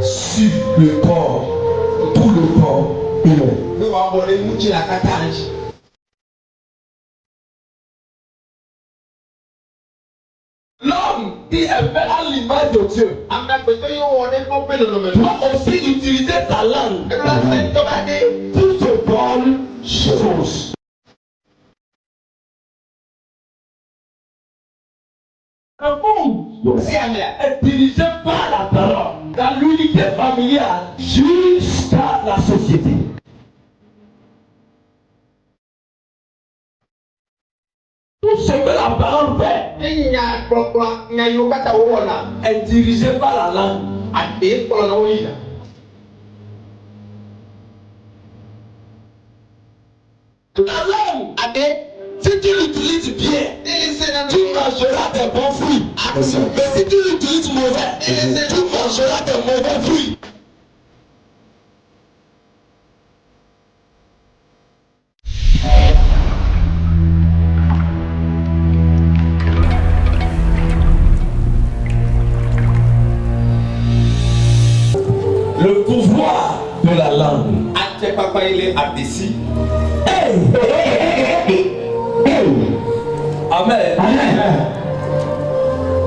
sur le corps, tout le corps humain. L'homme qui est fait à l'image de Dieu doit aussi utiliser ta langue pour de bonnes choses. Le monde est dirigé par la parole, dans l'unité familiale jusqu'à la société. Tout ce que la parole fait est dirigé par la langue. La langue, si tu l'utilises bien, tu mangeras des bons fruits. Mais si tu l'utilises mauvais, tu mangeras des mauvais fruits. Le pouvoir de la langue. Amen.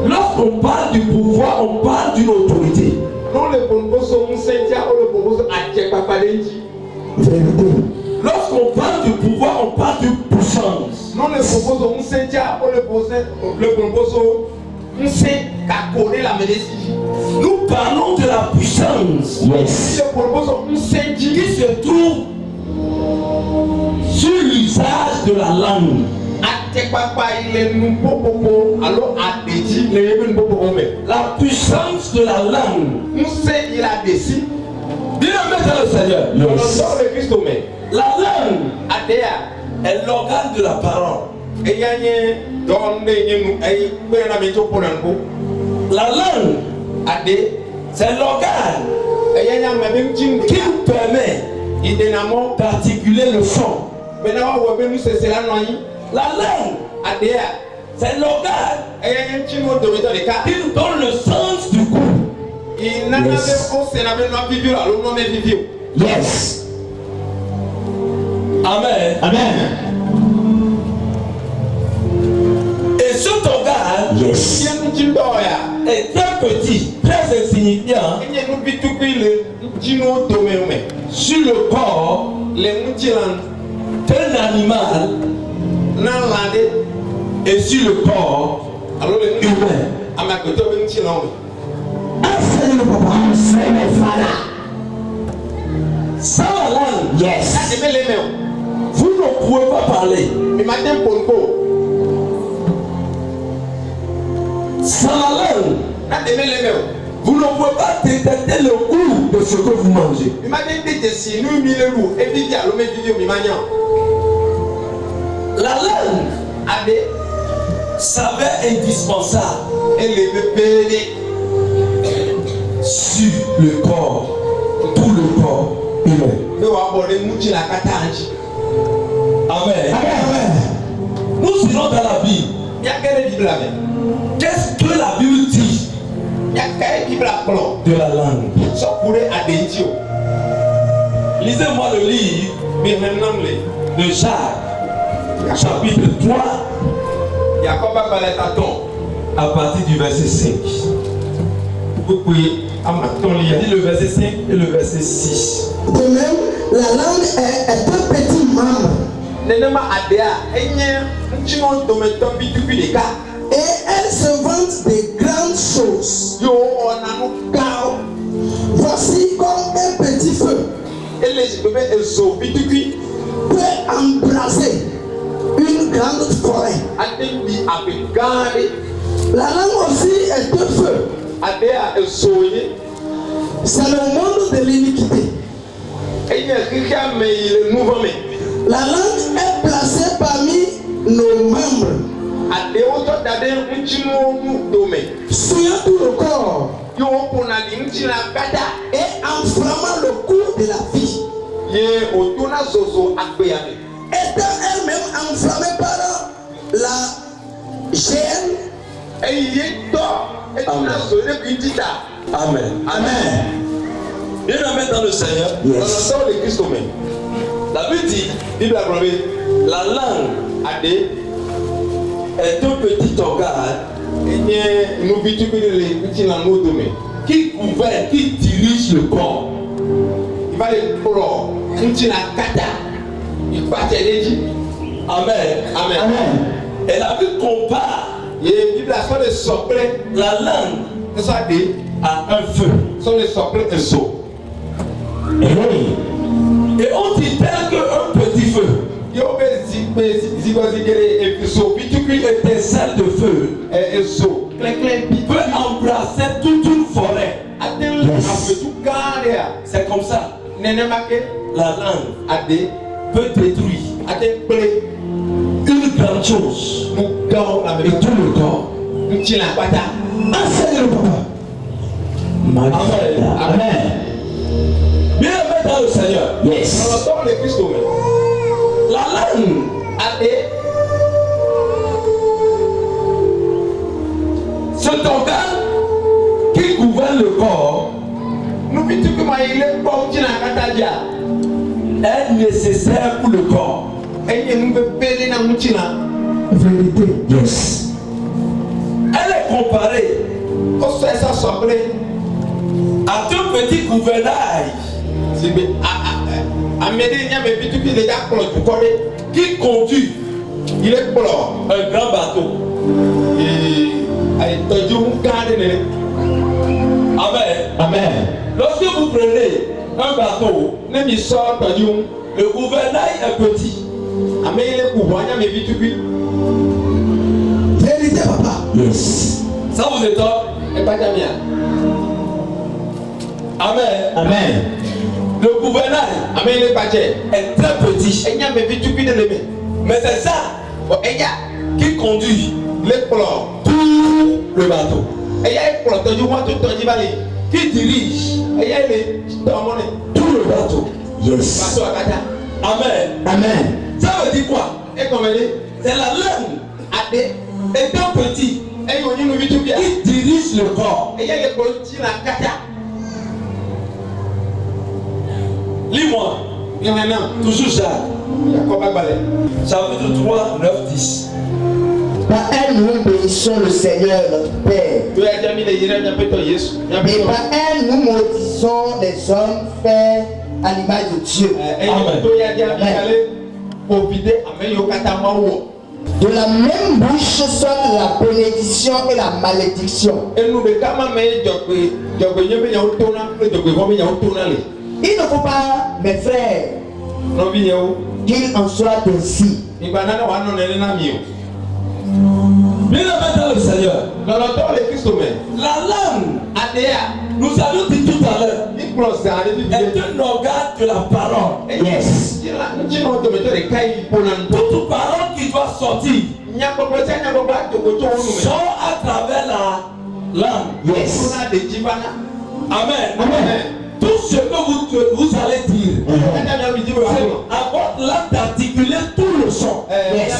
Lorsqu'on parle du pouvoir, on parle d'une autorité. Lorsqu'on parle du pouvoir, on parle d'une puissance. Nous parlons de la puissance qui se trouve sur l'usage de la langue. La puissance de la langue. Bien-aimé dans le Seigneur. La langue est l'organe de la parole. La langue, c'est l'organe qui nous permet d'articuler le son. La langue, c'est l'organe qui nous donne le sens du goût. Yes. Amen. Amen. Et cet organe est très petit, très insignifiant sur le corps d'un animal et sur le corps humain. Sans la langue, yes, vous ne pouvez pas parler. Sans la langue, vous ne pouvez pas détecter le goût de ce que vous mangez. La langue s'avère indispensable sur le corps, tout le corps humain. Amen. Amen. Nous serons dans la Bible. Qu'est-ce que la Bible dit de la langue? Lisez-moi le livre de Jacques, chapitre 3, à partir du verset 5. Vous pouvez lire le verset 5 et le verset 6. De même, la langue est un petit membre. Et elle se vante de grandes choses. Car voici comme un petit feu peut embraser une grande forêt. La langue aussi est un feu. C'est le monde de l'iniquité. La langue est placée parmi nos membres, souillant tout le corps et enflammant le cours de la vie. Étant elle-même enflammée par la gêne, Amen. Amen. Bien-aimé dans le Seigneur, Yes. dans le Christ commun. La Bible dit, la langue est un petit organe qui gouverne, qui dirige le corps. Amen. Amen. Et la Bible compare la langue à un feu. Et on dit tel qu'un petit feu. Étincelle de feu peut embrasser toute une forêt. C'est comme ça. La langue peut détruire une grande chose et tout le corps. Enseigne-le, papa. Amen. Bien-aimé dans le Seigneur. Yes. La langue cet organe qui gouverne le corps est nécessaire pour le corps. Vérité. Yes. Elle est comparée à deux petits gouvernails qui conduit un grand bateau. Amen. Amen. Lorsque vous prenez un bateau, le gouvernail est petit. Vérité, papa. Yes. Ça vous étonne? Amen. Amen. Le gouvernail est très petit. Mais c'est ça qui conduit tout le bateau. Qui dirige tout le bateau. Yes. Amen. Amen. Ça veut dire quoi? C'est la langue étant petit qui dirige le corps. Lis-moi. Toujours Jacques. Chapitre 3, 9, 10. Par elle, nous bénissons le Seigneur notre Père. Et par elle, nous maudissons les hommes faits à l'image de Dieu. De la même bouche sortent la bénédiction et la malédiction. Il ne faut pas, mes frères, qu'il en soit ainsi. Bien-aimé dans le Seigneur, la langue, nous avons dit tout à l'heure, est un organe de la parole. Yes. Toute parole qui doit sortir sort à travers la langue. Yes. Amen. Amen. Tout ce que vous allez dire apporte l'art d'articuler tout le son. Yes.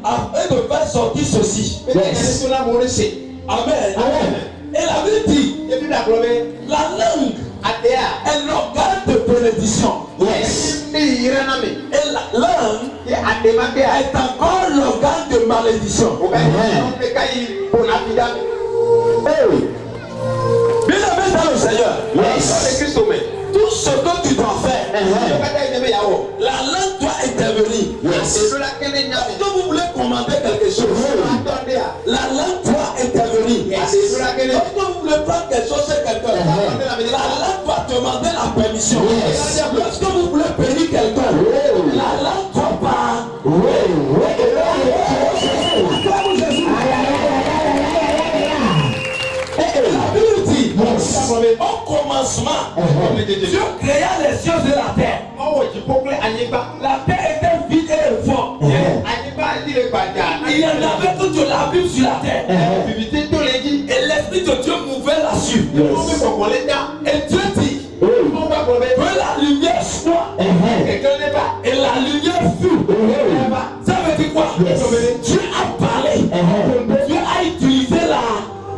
Afin de faire sortir ceci. Yes. Amen. Amen. Et la Bible dit, la langue est l'organe de bénédiction. Yes. Et la langue est encore l'organe de malédiction. Bien-aimé dans le Seigneur. Yes. Tout ce que tu dois faire, la langue doit intervenir. Yes. Lorsque vous voulez commander quelque chose, la langue doit intervenir. Yes. Lorsque vous voulez prendre quelque chose chez quelqu'un, la langue doit demander la permission. Yes. Lorsque vous voulez bénir quelqu'un, la langue doit parler. La Bible dit, au commencement, Dieu créa les cieux et la terre. La terre était vide et forte. Il y en avait toute la Bible sur la terre. Et l'Esprit de Dieu mouvait là-dessus. Et Dieu dit que la lumière soit. Et la lumière fut. Ça veut dire quoi? Dieu a parlé.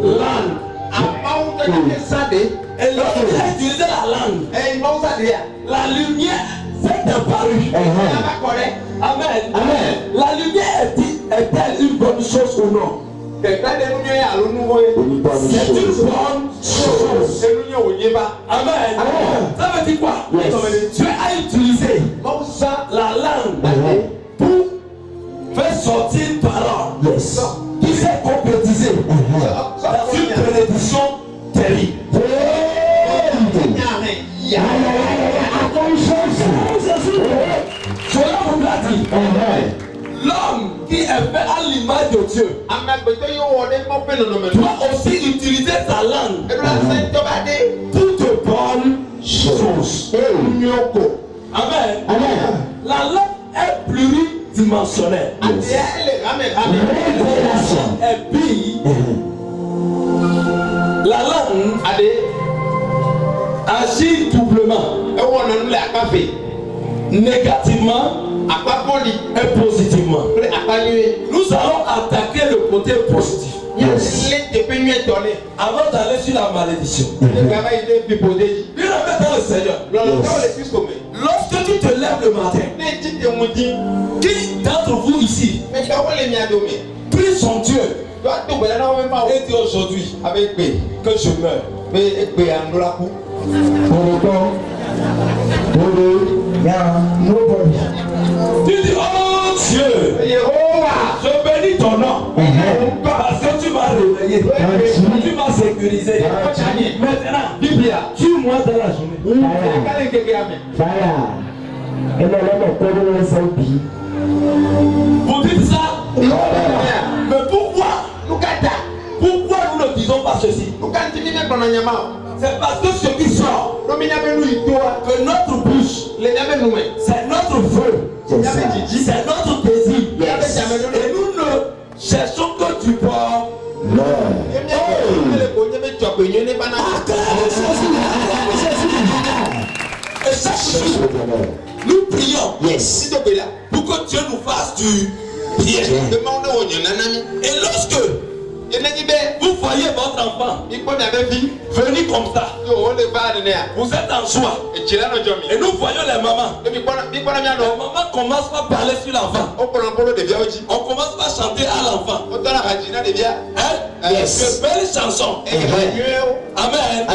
langue. Et lorsqu'il a utilisé la langue, la lumière s'est apparue. Amen. La lumière est-elle une bonne chose ou non? C'est une bonne chose. Amen. Ça veut dire quoi? Dieu a utilisé la langue pour faire sortir une parole qui s'est concrétisée dans une bénédiction terrible. Cela vous l'a dit. L'homme qui est fait à l'image de Dieu doit aussi utiliser sa langue pour de bonnes choses. Amen. La langue est pluridimensionnelle. Et puis, la langue agit doublement. Négativement et positivement. Nous allons attaquer le côté positif. Avant d'aller sur la malédiction. Bien aimé dans le Seigneur. Lorsque tu te lèves le matin, qui d'entre vous ici prie son Dieu et dit aujourd'hui que je meurs? Tu dis, oh Dieu, je bénis ton nom parce que tu m'as réveillé, tu m'as sécurisé. Maintenant, tue-moi dans la journée. Vous dites ça? Mais pourquoi nous ne disons pas ceci? C'est parce que ce qui sort de notre bouche, c'est notre vœu, c'est notre désir. Et nous ne cherchons que du bonheur. Et chaque jour, nous prions pour que Dieu nous fasse du bien. Et lorsque vous voyez votre enfant venir comme ça, vous êtes en joie. Et nous voyons les mamans. Les mamans commencent par parler sur l'enfant. On commence par chanter à l'enfant. De belles chansons. Amen.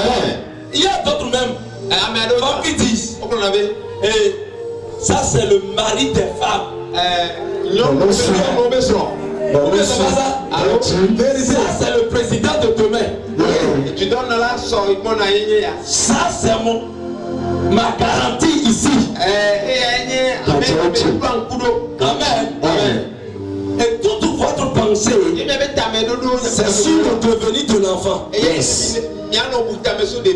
Il y a d'autres même femmes qui disent, et ça c'est le mari des femmes. Ça c'est le président de demain. Ça c'est ma garantie ici. Amen. Et toute votre pensée, c'est sur le devenir de l'enfant. Et vous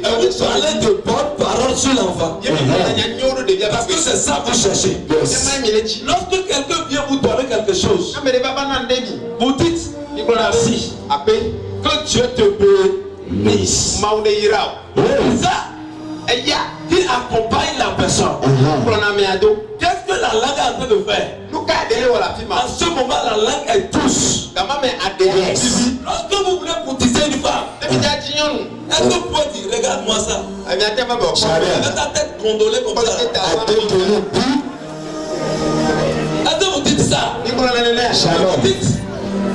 parlez de bonnes paroles sur l'enfant. Parce que c'est ça que vous cherchez. Lorsque quelqu'un vient vous donner quelque chose, vous dites merci. Que Dieu te bénisse. Ça, qui accompagne la personne. Qu'est-ce que la langue est en train de faire? En ce moment, la langue est douce. Lorsque vous voulez courtiser une femme, est-ce que vous pouvez dire, regarde-moi ça? Avec ta tête condolée comme ça. Est-ce que vous dites ça? Vous dites,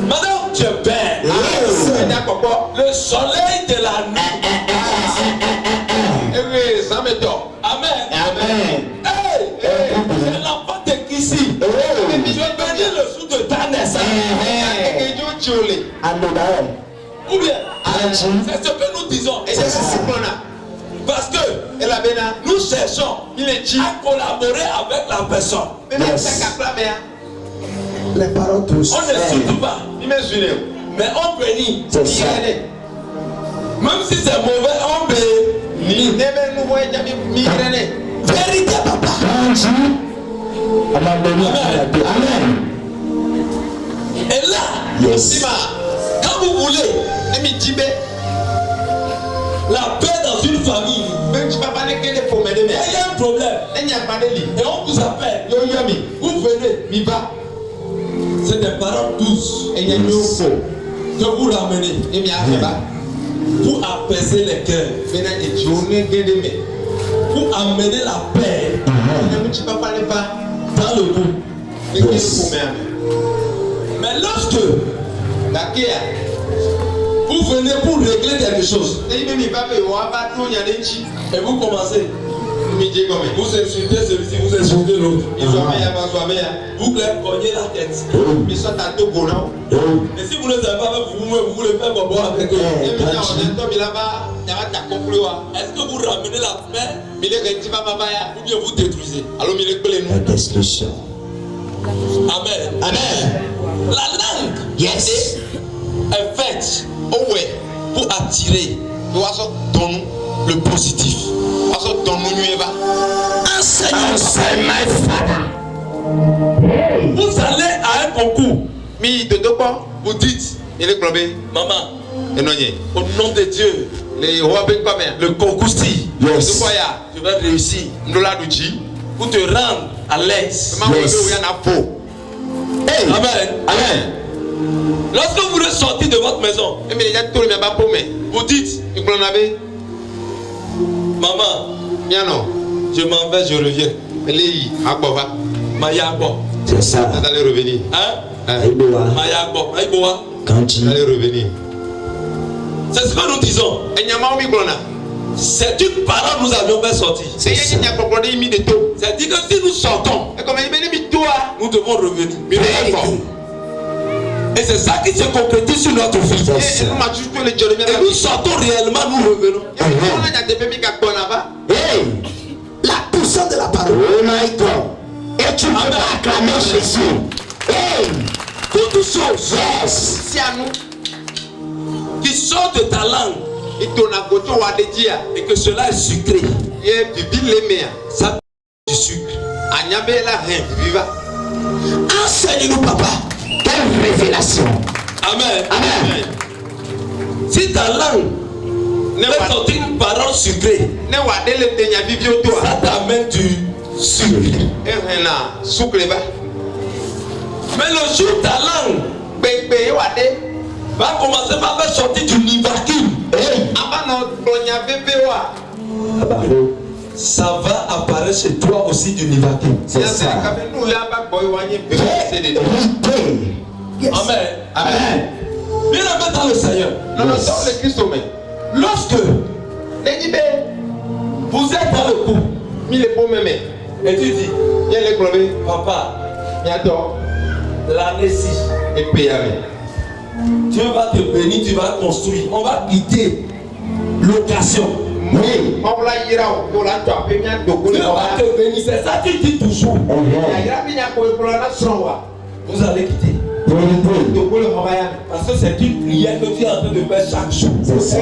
madame, tu es belle. Le soleil de la nuit. Amen. C'est l'enfant de Kissi. Je bénis le jour de ta naissance. Ou bien, c'est ce que nous disons. Parce que nous cherchons à collaborer avec la personne. Les paroles tous. On ne surtout pas. Mais on bénit. Même si c'est mauvais, on bénit. Vérité, papa. Amen. Et là, quand vous voulez la paix dans une famille, il y a un problème. Et on vous appelle. Vous venez. C'est des paroles douces. de vous ramener pour apaiser les cœurs, pour amener la paix dans le groupe. Mais lorsque vous venez pour régler quelque chose et vous commencez, vous insultez celui-ci, vous insultez l'autre, vous voulez cogner la tête. Et si vous ne savez pas, vous voulez faire bobo avec eux. Est-ce que vous ramenez la paix ou bien vous détruisez? La destruction. Amen. Amen. La langue Yes. est faite pour attirer le positif. Enseignons, c'est my father. Vous allez à un concours. Vous dites, maman, au nom de Dieu, le concours, Yes. tu vas réussir pour te rendre à l'aise. Yes. Hey. Amen. Amen. Lorsque vous voulez sortir de votre maison, vous dites, maman, je m'en vais, je reviens. Mayagbo. C'est ça. Hein? Aïboa. Mayagbo. Aïboa. Kanji. C'est ce que nous disons. C'est une parole nous avions fait sortir. C'est-à-dire que si nous sortons, nous devons revenir. Et c'est ça qui se concrétise sur notre vie. Et nous sortons réellement, nous revenons. Hey. La puissance de la parole. Oh my God. Et tu vas acclamer Jésus. Hey. Toutes choses Yes. qui sortent de ta langue et que cela est sucré. Ça du sucre. Enseigne-nous, papa. Quelle révélation. Amen. Amen. Si ta langue fait sortir une parole sucrée, ça t'amène du sucre. Mais le jour ta langue va commencer par faire sortir du nivacule, ça va apparaître chez toi aussi du nivacule. C'est ça. Amen. Amen. Bien aimé dans le Seigneur. Lorsque vous êtes dans le couple et tu dis, papa, l'année-ci, Dieu va te bénir, tu vas construire. On va quitter location. Oui. Dieu va te bénir, c'est ça que tu dis toujours. Vous allez quitter. Parce que c'est une prière que tu es en train de faire chaque jour. C'est ça.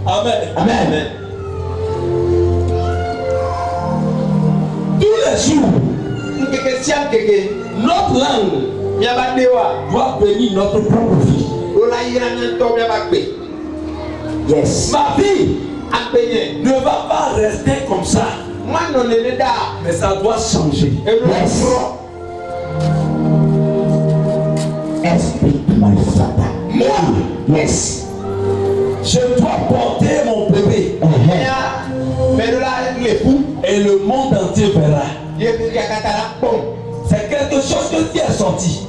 Amen. Amen. Tous les jours, notre langue doit bénir notre propre vie. Yes. Ma vie ne va pas rester comme ça, mais ça doit changer. Yes. Speak, my father. Moi, Yes. je dois porter mon bébé et le monde entier verra. C'est quelque chose que tu as sorti.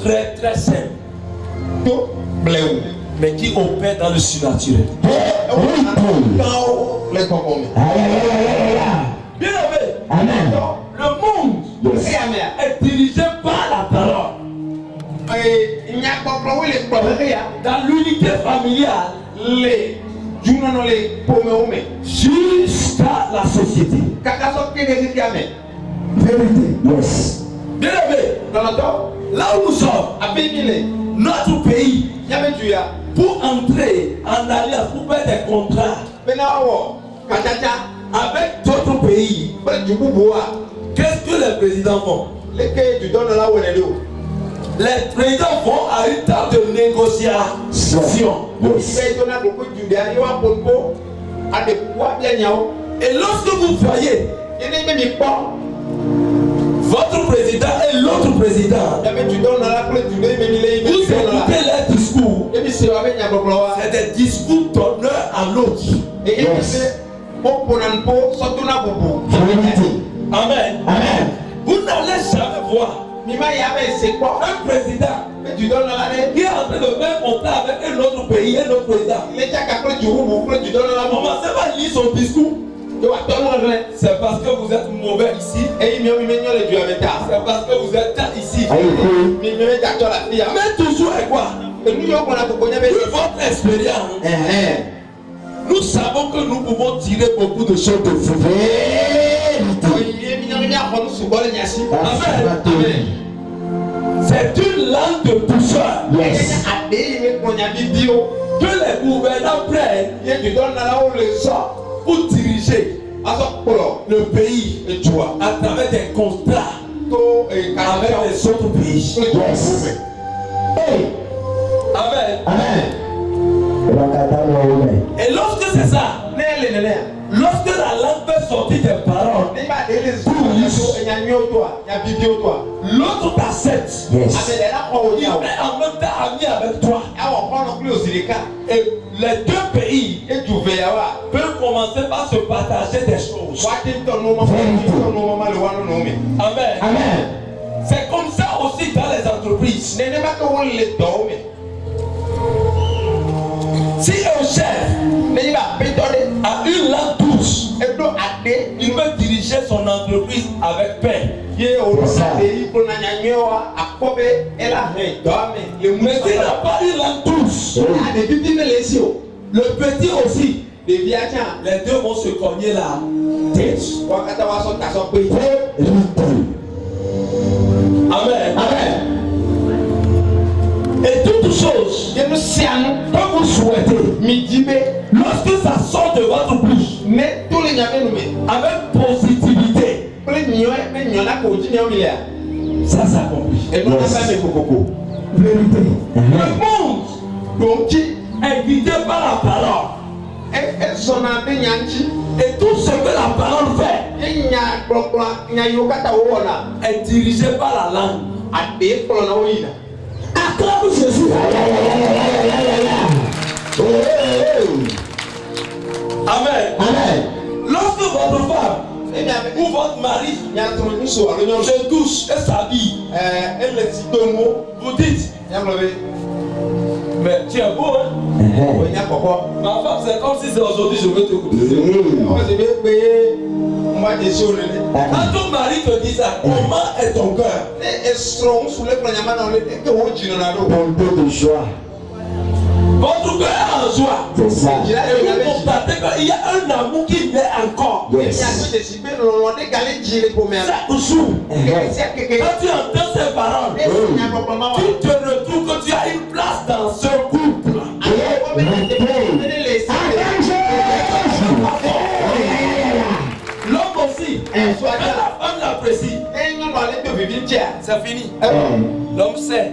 Très très simple, mais qui opère dans le surnaturel. Bien aimé, Amen. le monde est dirigé par la parole. Dans l'unité familiale, jusqu'à la société. Vérité. Yes. Bien aimé, là où nous sommes, notre pays, pour entrer en alliance, pour faire des contrats avec d'autres pays, qu'est-ce que les présidents font? Les présidents vont à une table de négociation. Et lorsque vous voyez Votre président et l'autre président. Vous écoutez leur discours. C'est des discours d'honneur à l'autre. Amen. Amen. Vous n'allez jamais voir un président qui est en train de faire contrat avec un autre pays, un autre président. Commencez par lire son discours. C'est parce que vous êtes mauvais ici. C'est parce que vous êtes ici. Mais toujours est quoi? Vu votre expérience, nous savons que nous pouvons tirer beaucoup de choses de vous. Amen. C'est une langue de douceur. Yes. Que les gouvernants prennent pour diriger le pays à travers des contrats avec les autres pays. Yes. Hey. Amen. Amen. Et lorsque c'est ça, lorsque la langue fait sortir des paroles, l'autre t'accepte. Yes. Il est en même temps ami avec toi. Et les deux pays peuvent commencer par se partager des choses. Amen. Amen. C'est comme ça aussi dans les entreprises. Si un chef a une langue douce, il peut diriger son entreprise avec paix. Mais s'il n'a pas une langue douce, le petit aussi, les deux vont se cogner la tête. Amen. Amen. Et toute chose que vous souhaitez, lorsque ça sort de votre bouche, avec positivité, ça s'accomplit. Vérité. Le monde est guidé par la parole. Et tout ce que la parole fait est dirigé par la langue. Acclame Jésus. Amen. Amen. Lorsque votre femme ou votre mari se douche et s'habille, vous dites, mais tu es beau, hein? Ma femme, c'est comme si c'est aujourd'hui je veux te couper. Quand ton mari te dit ça, comment est ton cœur? Bonté de joie. Votre cœur est en joie. C'est ça. Et vous constatez qu'il y a un amour qui naît encore. Yes. Chaque jour, quand tu entends ces paroles, tu te retrouves que tu as une place dans ce couple. L'homme aussi, quand la femme l'apprécie, c'est fini. L'homme sait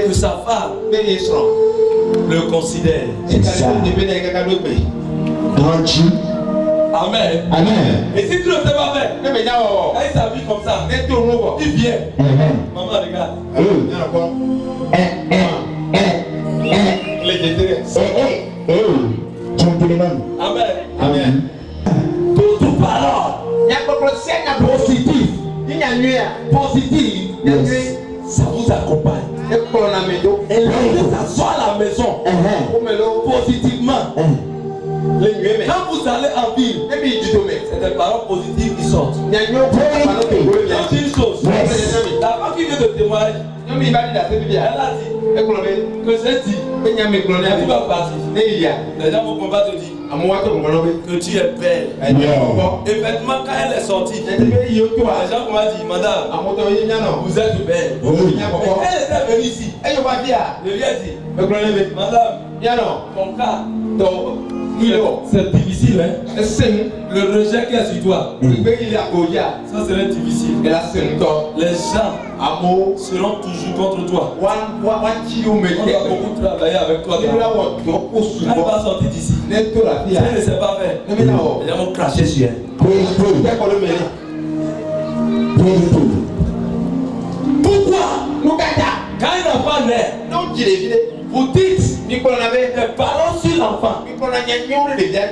que sa femme le considère. Grandis. Amen. Amen. Et si tu ne sais pas faire, quand il s'habille comme ça, il vient. Maman, regarde. Gentleman. Amen. Amen. Toute parole positive, ça vous accompagne. Et lorsque ça sort à la maison, positivement, quand vous allez en ville, c'est des paroles positives qui sortent. J'ai dit une chose, la femme qui vient de témoigner, elle a dit que j'ai dit, tu vas partir. Les gens vont pas te dire que tu es belle. Effectivement, quand elle est sortie, les gens m'ont dit, madame, vous êtes belle. Mais elle était venue ici. Je lui ai dit, madame, ton cas, c'est difficile, hein? Le rejet qu'il y a sur toi, ça serait difficile. Les gens seront toujours contre toi. On va beaucoup travailler avec toi. Elle va sortir d'ici. Elle ne sait pas faire. Les gens vont cracher sur elle. l'enfant naît, Non, tu l'es vidé. vous dites Nicolas avait. les parents sur l'enfant. Nicolas n'y a rien de bien.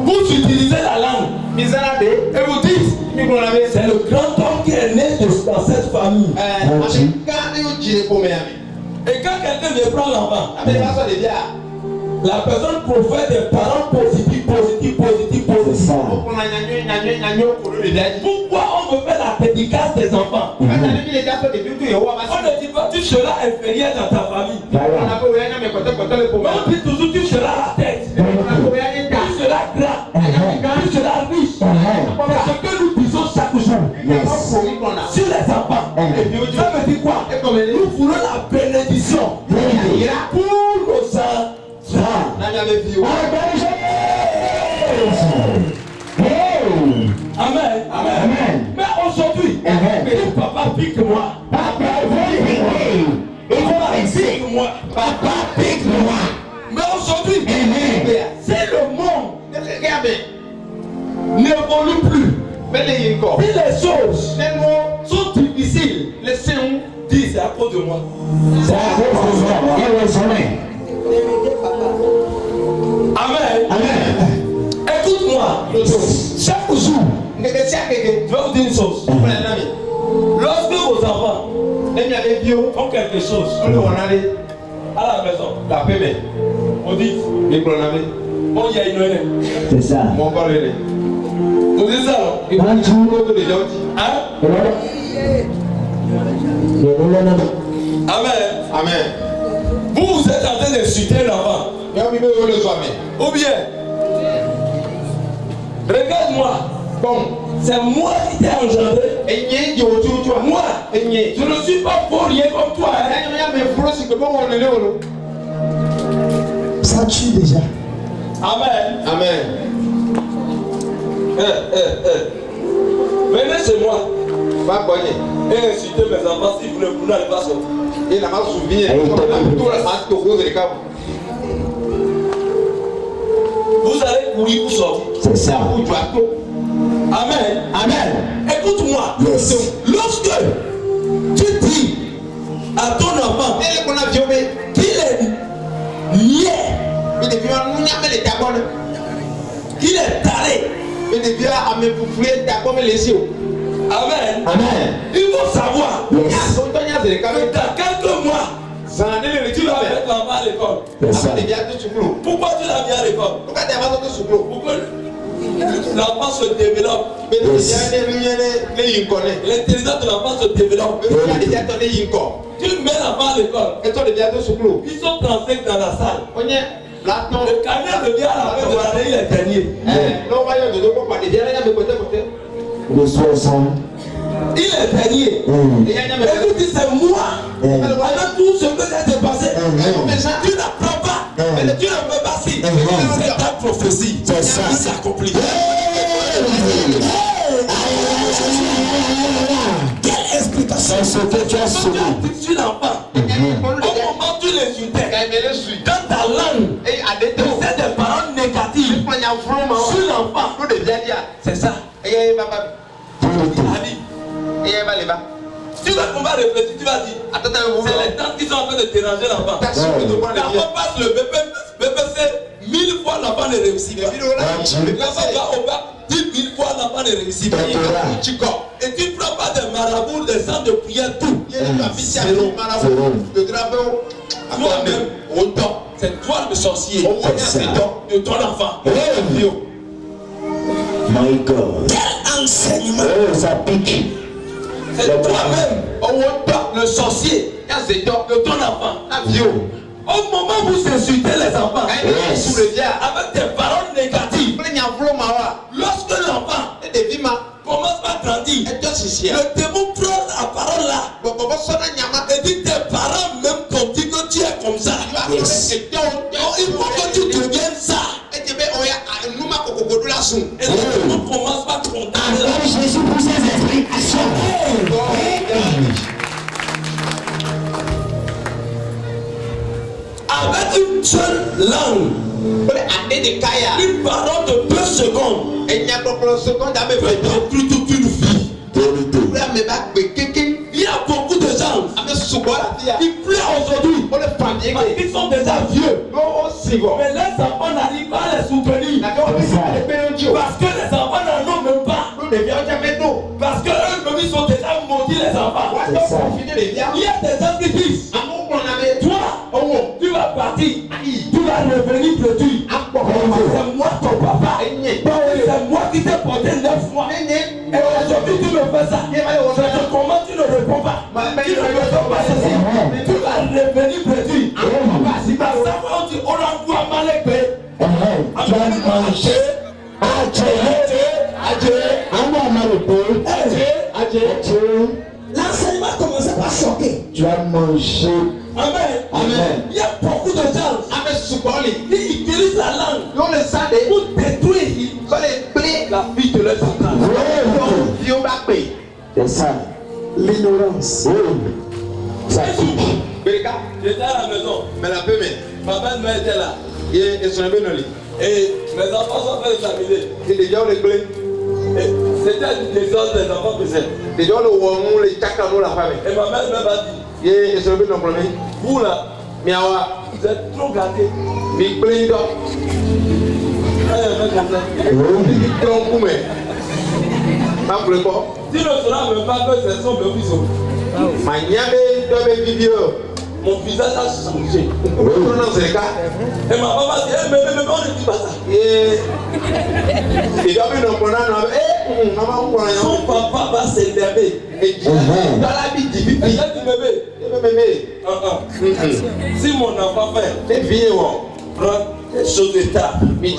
Vous utilisez la langue Misana de. et vous dites Nicolas avait. c'est le grand homme qui est né dans cette famille. Avec quand il dit pour mes amis. Et quand quelqu'un vient prendre l'enfant, Avec pas ça de bien. la personne profère des parents positifs. On a gagné pour le bien. Pourquoi on veut faire la dédicace des enfants? Quand on a mis les gars sur des buts, il y a On ne dit pas tu seras inférieur dans ta famille. on a pas oublié mais côté le Mais problème. on dit toujours tu seras la tête. On a pas oublié les gars. Tu seras grand. Tu seras riche. C'est ce que nous disons chaque jour sur les enfants. Ça veut dire quoi? Nous voulons la bénédiction pour nos enfants. Amen. Amen. Mais aujourd'hui, papa pique-moi. Papa pique-moi. Mais aujourd'hui, si le monde n'évolue plus, si les choses sont difficiles, les séons disent c'est à cause de moi. Amen. Écoute-moi. Chaque jour, je vais vous dire une chose. Lorsque vos enfants font quelque chose à la maison, on dit, on y a une. C'est ça. Vous dites ça, non? Hein? Amen. Vous êtes en train d'insulter l'enfant. Ou bien, regarde-moi. Bon. C'est moi qui t'ai engendré. Moi, je ne suis pas pour rien comme toi. Ça tue déjà. Amen. Venez chez moi et insultez mes enfants si vous n'allez pas sortir. Vous allez courir pour sortir. C'est ça. Amen. Écoute-moi. Yes. Lorsque tu dis à ton enfant qu'il est niais, qu'il est taré. Amen. Il faut savoir que dans quelques mois, tu vas mettre l'enfant à l'école. Pourquoi tu l'as mis à l'école? Pourquoi l'enfant se développe? L'intelligence de l'enfant se développe. Tu mets l'enfant à l'école. Ils sont 35 dans la salle. Le carnet devient à la fin de l'année, il est dernier. Il est dernier. Et vous dites c'est moi. Avec tout ce que j'ai dépassé. Tu n'apprends pas. Tu ne peux pas si. C'est ta prophétie. C'est ça. Il s'accomplit. Quelle explication? C'est ce que tu as sauvé. Tu l'enfant. Au moment où tu l'insultais, dans ta langue, c'est des paroles négatives sur l'enfant. C'est ça. Tu vas réfléchir, tu vas dire c'est les tantes qui sont en train de déranger l'enfant. L'enfant passe le BPC 1000 fois, l'enfant ne réussit pas. L'enfant va au bac 10 000 fois, l'enfant ne réussit pas. Et tu ne prends pas des marabouts, des centres de prière, tout. Toi-même, c'est toi le sorcier de ton enfant. My God. Quel enseignement. Ça pique. C'est toi-même, le sorcier de ton enfant. Au moment où vous insultez les enfants, avec des paroles négatives, lorsque l'enfant commence à grandir, le démon prend la parole là et dit tes parents même t'ont dit que tu es comme ça. Yes. Il faut que tu deviennes ça. Et le démon commence à condamner la Jésus pour ses explications. avec une seule langue, une parole de 2 secondes, peut détruire toute une vie. Il y a beaucoup de gens Ils pleurent aujourd'hui. Parce qu'ils sont déjà vieux. Mais les enfants n'arrivent pas à les soutenir. Parce que les enfants n'en ont même pas. Parce que eux-mêmes ils sont déjà maudits, les enfants. Il y a des gens qui disent, toi, tu vas partir, tu vas revenir petit. C'est moi ton papa. C'est moi qui t'ai porté 9 mois. Et aujourd'hui tu me fais ça. Comment tu ne réponds pas? Tu ne réponds pas ceci. Tu vas revenir petit. Si par ça, on dit, on envoie mal les paix. L'enseignement commençait par choquer. Tu as mangé. Amen. Amen. Il y a beaucoup de gens qui utilisent la langue pour détruire la vie de leur enfant. C'est ça. L'ignorance. Ça touche. J'étais à la maison. Ma belle-mère était là. Et mes enfants sont fait examiner. C'était des ordres des enfants que c'est. Et ma mère m'a dit, vous là, vous êtes trop gâtés. Si ne sera même pas que c'est son bébé, mon visage a changé. Et ma maman dit, mais on ne dit pas ça. Son papa va s'énerver. Et j'ai dit, bébé, si mon enfant fait, prends des choses de table. Mais,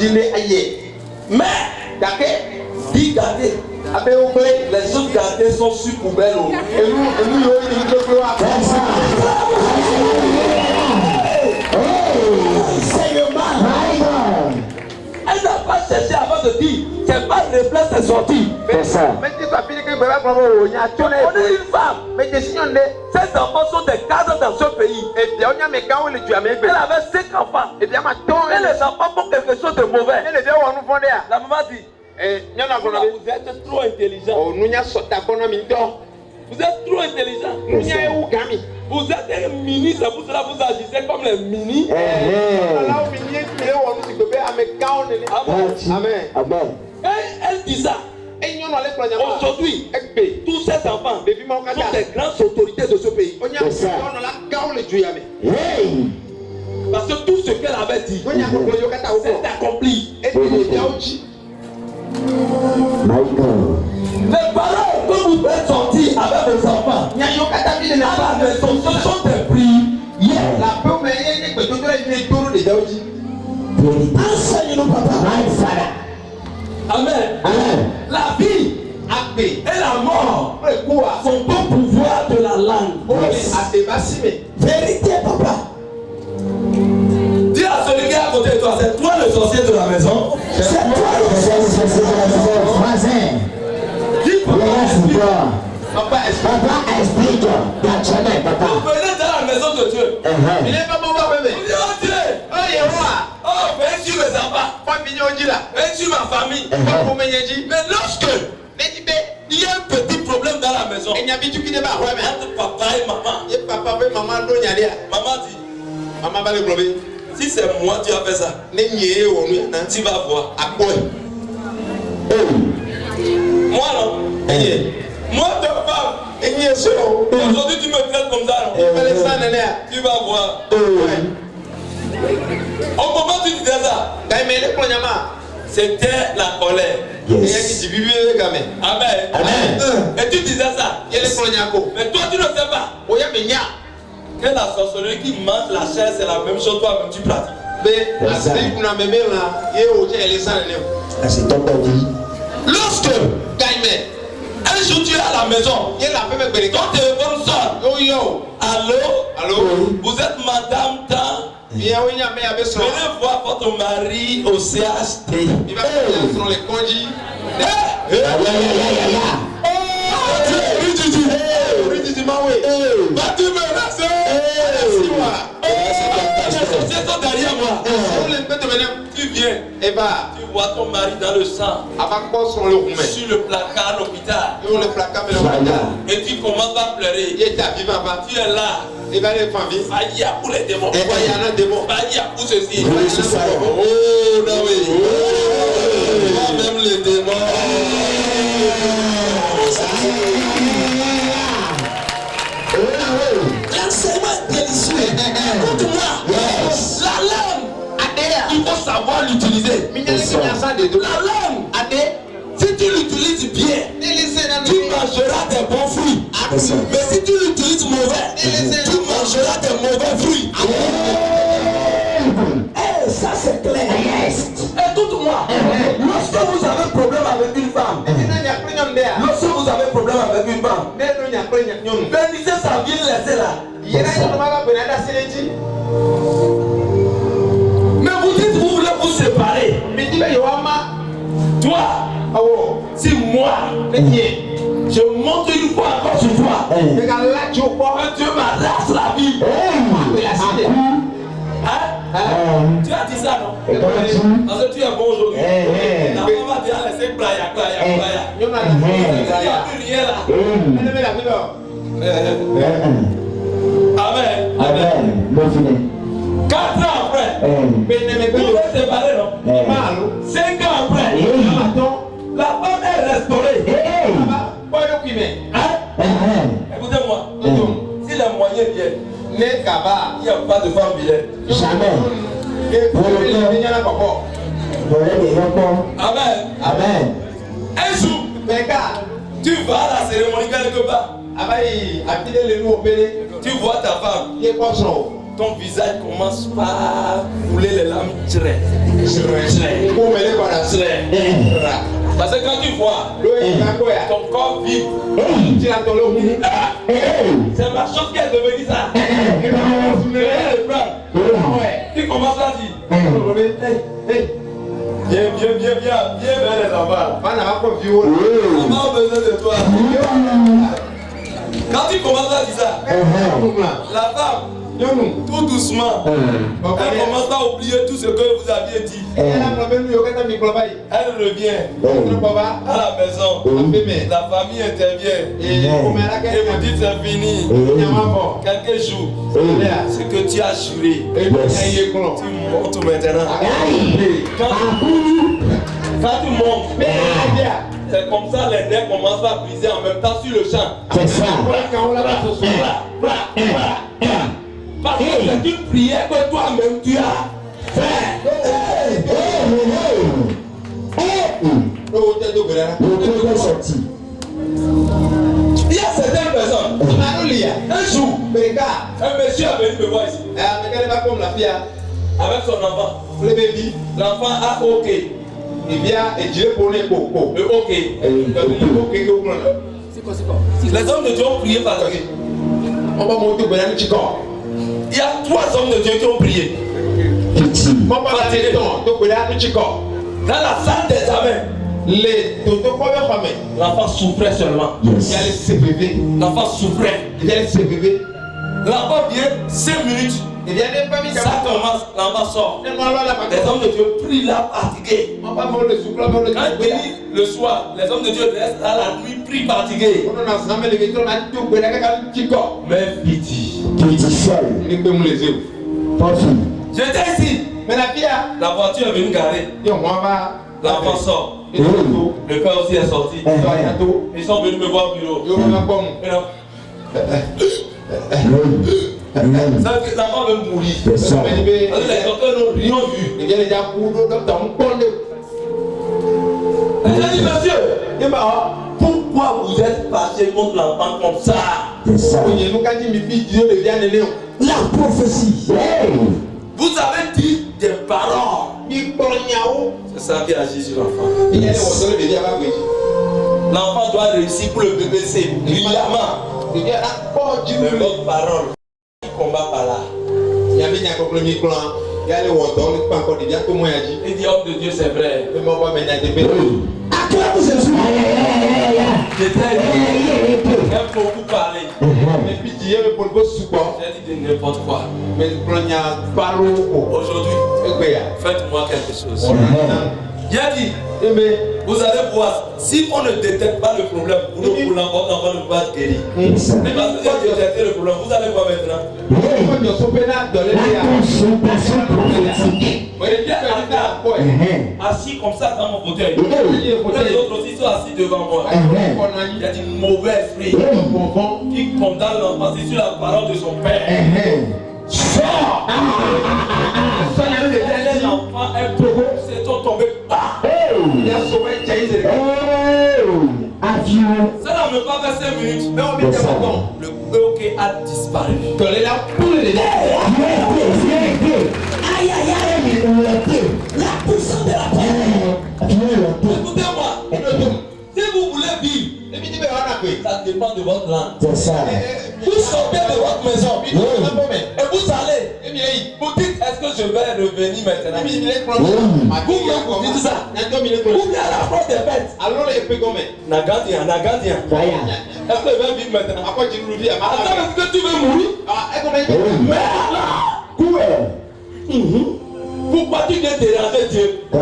dis gardez. Les choses gardées sont sur poubelle. Elle n'a pas cherché avant de dire, c'est pas le réflexe, c'est sorti. C'est ça. On est une femme. Ces enfants sont des cadres dans ce pays. Elle avait 5 enfants. Et les enfants font quelque chose de mauvais. La maman dit, vous êtes trop intelligent. Vous êtes trop intelligent. Vous êtes un mini, c'est pour cela que vous agissez comme les mini. Amen. Elle dit ça. Aujourd'hui, tous ces enfants sont des grandes autorités de ce pays. Hey. Parce que tout ce qu'elle avait dit, c'est accompli. My God. Les parents que vous faites sortir avec vos enfants, à la maison, ce sont des prières. Enseigne-nous, papa. Amen. Amen. La vie et la mort sont au pouvoir de la langue. Vérité, papa. Dis à celui qui est à côté de toi, c'est toi le sorcier de la maison. C'est toi le C'est sorcier. voisin. Dis Papa explique. Papa. vous venez dans la maison de Dieu. Vous dites, oh Dieu, oh, viens sur mes enfants, viens sur ma famille. Mais lorsque il y a un petit problème dans la maison, entre papa et maman, maman dit, si c'est moi qui as fait ça, tu vas voir. Moi non. Moi ta femme. Aujourd'hui tu me traites comme ça non. Tu vas voir. Au moment où tu disais ça, c'était la colère. Yes. Amen. Amen. Et tu disais ça. Mais toi tu ne sais pas que la sorcellerie qui mange la chair c'est la même chose toi-même tu pratiques. C'est ton vie. Lorsque un jour tu es à la maison, ton téléphone sonne. Allô? Vous êtes madame tant? Venez voir votre mari au CHT. Il va sur les congés. Tu viens. Tu vois ton mari dans le sang. Sur le placard à l'hôpital. Et tu commences à pleurer. Tu es là. Failli pour les démons. Failli pour ceci. Oh, non, oui. Même les démons. L'enseignement est délicieux. Écoute-moi. La langue, il faut savoir l'utiliser. La langue, si tu l'utilises bien, tu mangeras des bons fruits. Mais si tu l'utilises mauvais, tu mangeras des mauvais fruits. Ça c'est clair. Écoute-moi. Lorsque vous avez problème avec une femme, lorsque vous avez problème avec une femme, bénissez sa vie, laissez-la. Mais vous dites vous voulez vous séparer. Toi, si moi, je monte une fois encore sur toi, Dieu m'arrache la vie. Tu as dit ça, non? Parce que tu es bon aujourd'hui. La femme va bien laisser playa. Il n'y a plus rien là. Amen. 4 ans après, vous êtes séparés, non? 5 ans après, la femme est restaurée. Écoutez-moi, si les moyens viennent, il n'y a pas de femme vilaine. Jamais. Amen. Un jour, tu vas à la cérémonie quelque part. Tu vois ta femme. Ton visage commence par couler les larmes. Parce que quand tu vois, ton corps vibre. C'est ma chose qui est devenue ça. Tu commences à dire viens vers les enfants. On a besoin de toi. Quand tu commences à dire ça, la femme, tout doucement, elle commence à oublier tout ce que vous aviez dit. Elle revient à la maison. La famille intervient et vous dites c'est fini. Quelques jours, ce que tu as juré, tu montes maintenant. Quand tu montes, c'est comme ça les nerfs commencent à briser en même temps sur le champ. C'est ça. Parce que c'est une prière que toi-même tu as fait. Il y a certaines personnes. Un jour, un monsieur est venu me voir ici. Avec son enfant. L'enfant a OK. Le OK. C'est quoi? Les hommes de Dieu ont prié par Dieu. Il y a 3 hommes de Dieu qui ont prié. Dans la salle d'examen, l'enfant souffrait seulement. L'enfant souffrait. L'enfant vient 5 minutes. Ça commence, l'enfant sort. Les hommes de Dieu prient là fatigués. Quand il bénit le soir, les hommes de Dieu restent à la nuit, prient fatigués. Mais pitié. J'étais ici. La voiture est venue garer. L'enfant sort. Le père aussi est sorti. Ils sont venus me voir au bureau. L'enfant veut mourir. Les docteurs n'ont rien vu. J'ai dit, monsieur, pourquoi vous êtes fâché contre l'enfant comme ça? La prophétie. Vous avez dit des paroles. C'est ça qui agit sur l'enfant. L'enfant doit réussir pour le bébé, c'est brillamment. Mais votre parole combat par là. Il dit homme de Dieu, c'est vrai. Acclame Jésus. J'aime beaucoup parler. J'ai dit de n'importe quoi. Aujourd'hui, faites-moi quelque chose. Il a dit, vous allez voir, si on ne détecte pas le problème, votre enfant ne peut pas être guéri. Mais parce que vous avez détecté le problème, vous allez voir maintenant. Assis comme ça dans mon fauteuil. Les autres aussi sont assis devant moi. Il y a du mauvais esprit qui condamne l'enfant sur la parole de son père. Sors! L'enfant est c'est tombé. Il a sauvé Jaïs. Ça n'a même pas fait 5 minutes. Mais on met le bloqué a disparu. Que les la poule de Aïe aïe aïe, la puissance de la prière. Écoutez-moi. Si vous voulez vivre, ça dépend de votre langue. C'est ça. Vous sortez de votre maison et vous allez. Vous dites, est-ce que je vais revenir maintenant? Vous dites ça. Vous venez à la porte des bêtes. Nagandia. Est-ce que je vais vivre maintenant? Attends, est-ce que tu veux mourir? Mais alors, pourquoi tu viens déranger Dieu? Non,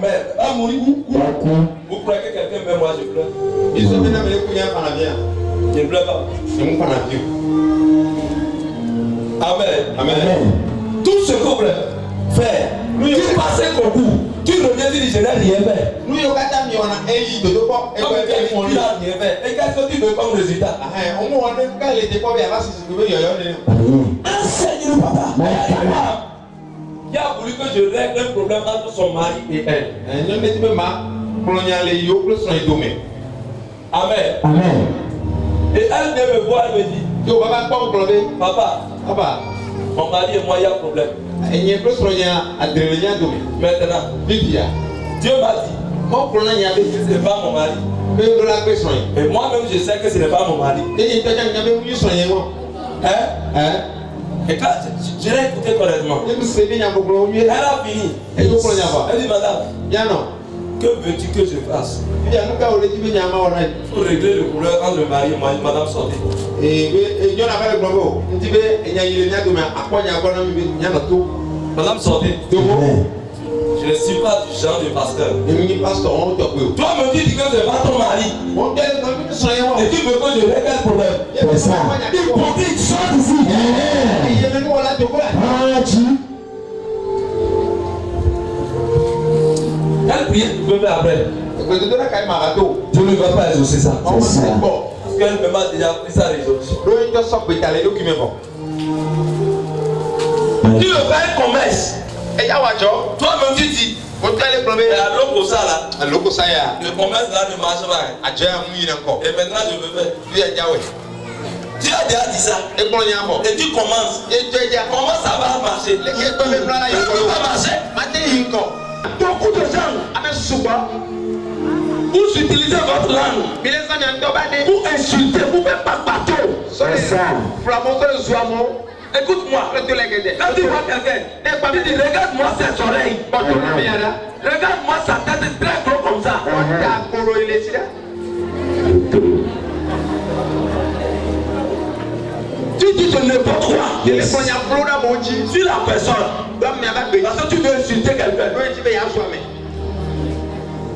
mais va mourir. Vous croyez que quelqu'un met moi, je pleure? Je ne pleure pas. Amen. Tout ce que vous voulez faire, tu passes un concours, tu reviens dire je n'ai rien fait. Comme tu n'as rien fait, et qu'est-ce que tu veux comme résultat? Enseigne-nous, papa. Qui a voulu que je règle un problème entre son mari et elle. Amen. Et elle vient me voir et me dit, papa, mon mari et moi, il y a un problème. Maintenant, Dieu m'a dit, ce n'est pas mon mari. Et moi-même, je sais que ce n'est pas mon mari. Et quand je l'ai écouté correctement, elle a fini. Elle dit, madame, que veux-tu que je fasse? Il faut régler le problème entre le mari et moi, madame sortez. Madame sortez. Je ne suis pas du genre de pasteur. Toi me dis que c'est pas ton mari. Et tu veux que je règle le problème. C'est ça. Hypocrite, sors d'ici. Quelle prière tu peux faire après? Je ne vais pas exaucer ça. C'est ça. Parce qu'elle m'a déjà pris sa résolution. Tu veux faire un commerce. Toi même tu dis. Et à l'opposé là. Le commerce là ne marche pas. Et maintenant je veux faire. Tu as déjà dit ça. Et tu commences. Comment ça va marcher? Ça va marcher. Beaucoup de gens, vous utilisez votre langue pour insulter, pour faire pas bateau. Écoute-moi, quand tu vois quelqu'un, tu dis regarde-moi ses oreilles, regarde-moi sa tête très gros comme ça. Tu dis de n'importe quoi sur la personne parce que tu veux insulter quelqu'un.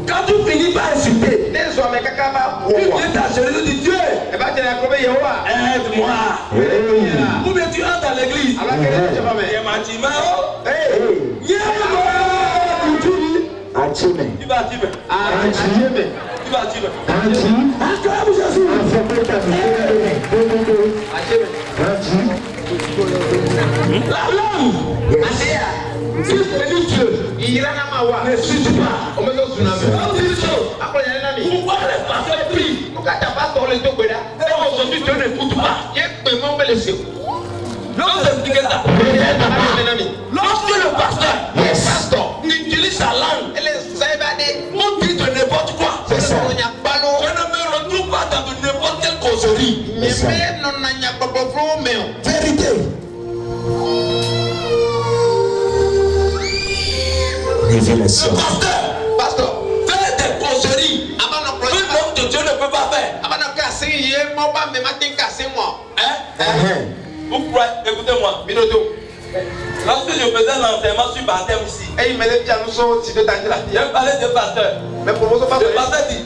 Quand tu finis par insulter, tu viens t'acheter, tu dis Dieu, aide-moi. Ou bien tu entres dans l'église. Tu vas la langue, si tu bénis Dieu, ne suffit pas. Pourquoi les pasteurs prient? Et aujourd'hui Dieu n'écoute pas. L'homme s'expliquait ça. Lorsque le pasteur utilise sa langue, on dit de n'importe quoi. Je ne me retrouve pas dans n'importe quelle causerie. Vérité. Révélation. Pasteur, fais des causeries. Un homme de Dieu ne peut pas faire. Vous croyez, écoutez-moi. Lorsque je faisais l'enseignement sur baptême ici, Et il me l'a dit à nous sauver si tu t'as dit la j'ai parlé de pasteur. Mais pour vous, Le pasteur dit,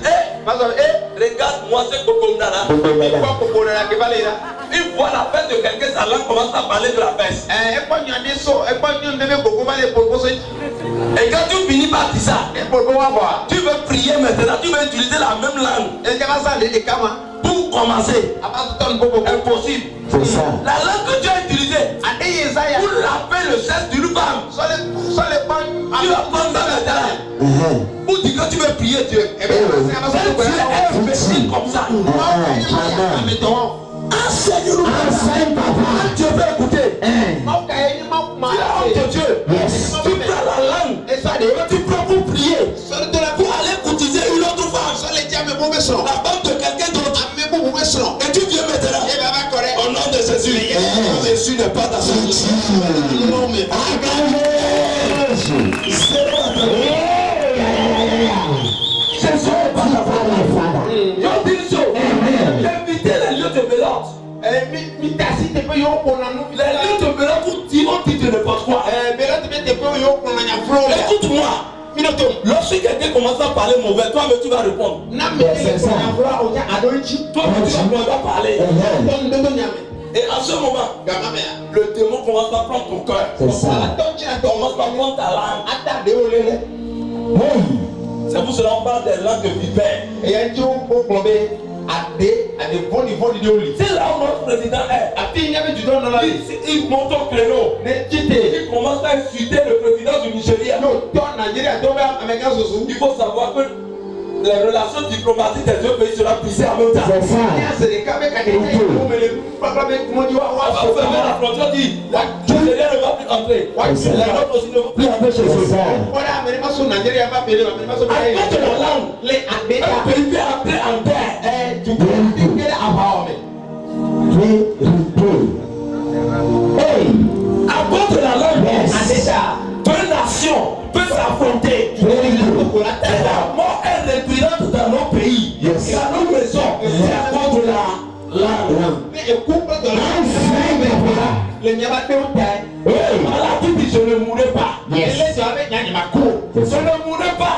regarde-moi ce cocomna là. Il voit la fête de quelqu'un, sa langue commence à parler de la peste. Et quand tu finis par dire ça, tu veux prier maintenant, tu veux utiliser la même langue pour commencer. Impossible. C'est ça. La langue que tu as utilisée pour laver le sexe d'une femme, tu vas prendre ça maintenant. Pour dire que tu veux prier Dieu. Tu es imbécile comme ça. Enseigne-nous. Dieu veut écouter. Tu es homme de Dieu. Tu prends la langue et tu prends pour prier. Pour aller courtiser une autre femme. La femme de quelqu'un d'autre. Et tu viens maintenant. Au nom de Jésus. Jésus n'est pas dans ce monde. Évitez les lieux de mélange. Les lieux de mélange pour dire on dit de n'importe quoi. Écoute-moi. Lorsque quelqu'un commence à parler mauvais, toi-même tu vas répondre. Toi-même tu vas parler. Et en ce moment, le démon commence à prendre ton cœur. Commence à prendre ta langue. C'est pour cela qu'on parle des langues de vipères. C'est là où notre président est. Il monte au créneau. Il commence à insulter le président du Nigeria. Il faut savoir que les relations diplomatiques des deux pays seront brisées en même temps. On va fermer la frontière, dit le Nigeria ne va plus entrer. Les autres aussi ne vont plus entrer chez eux. Avec la langue, un pays peut entrer en terre. Apporte la langue. Deux nations peuvent s'affronter. La mort est récurrente dans nos pays. Dans nos maisons. C'est à cause de la langue. Maladie dit je ne mourrai pas. Je ne mourrai pas.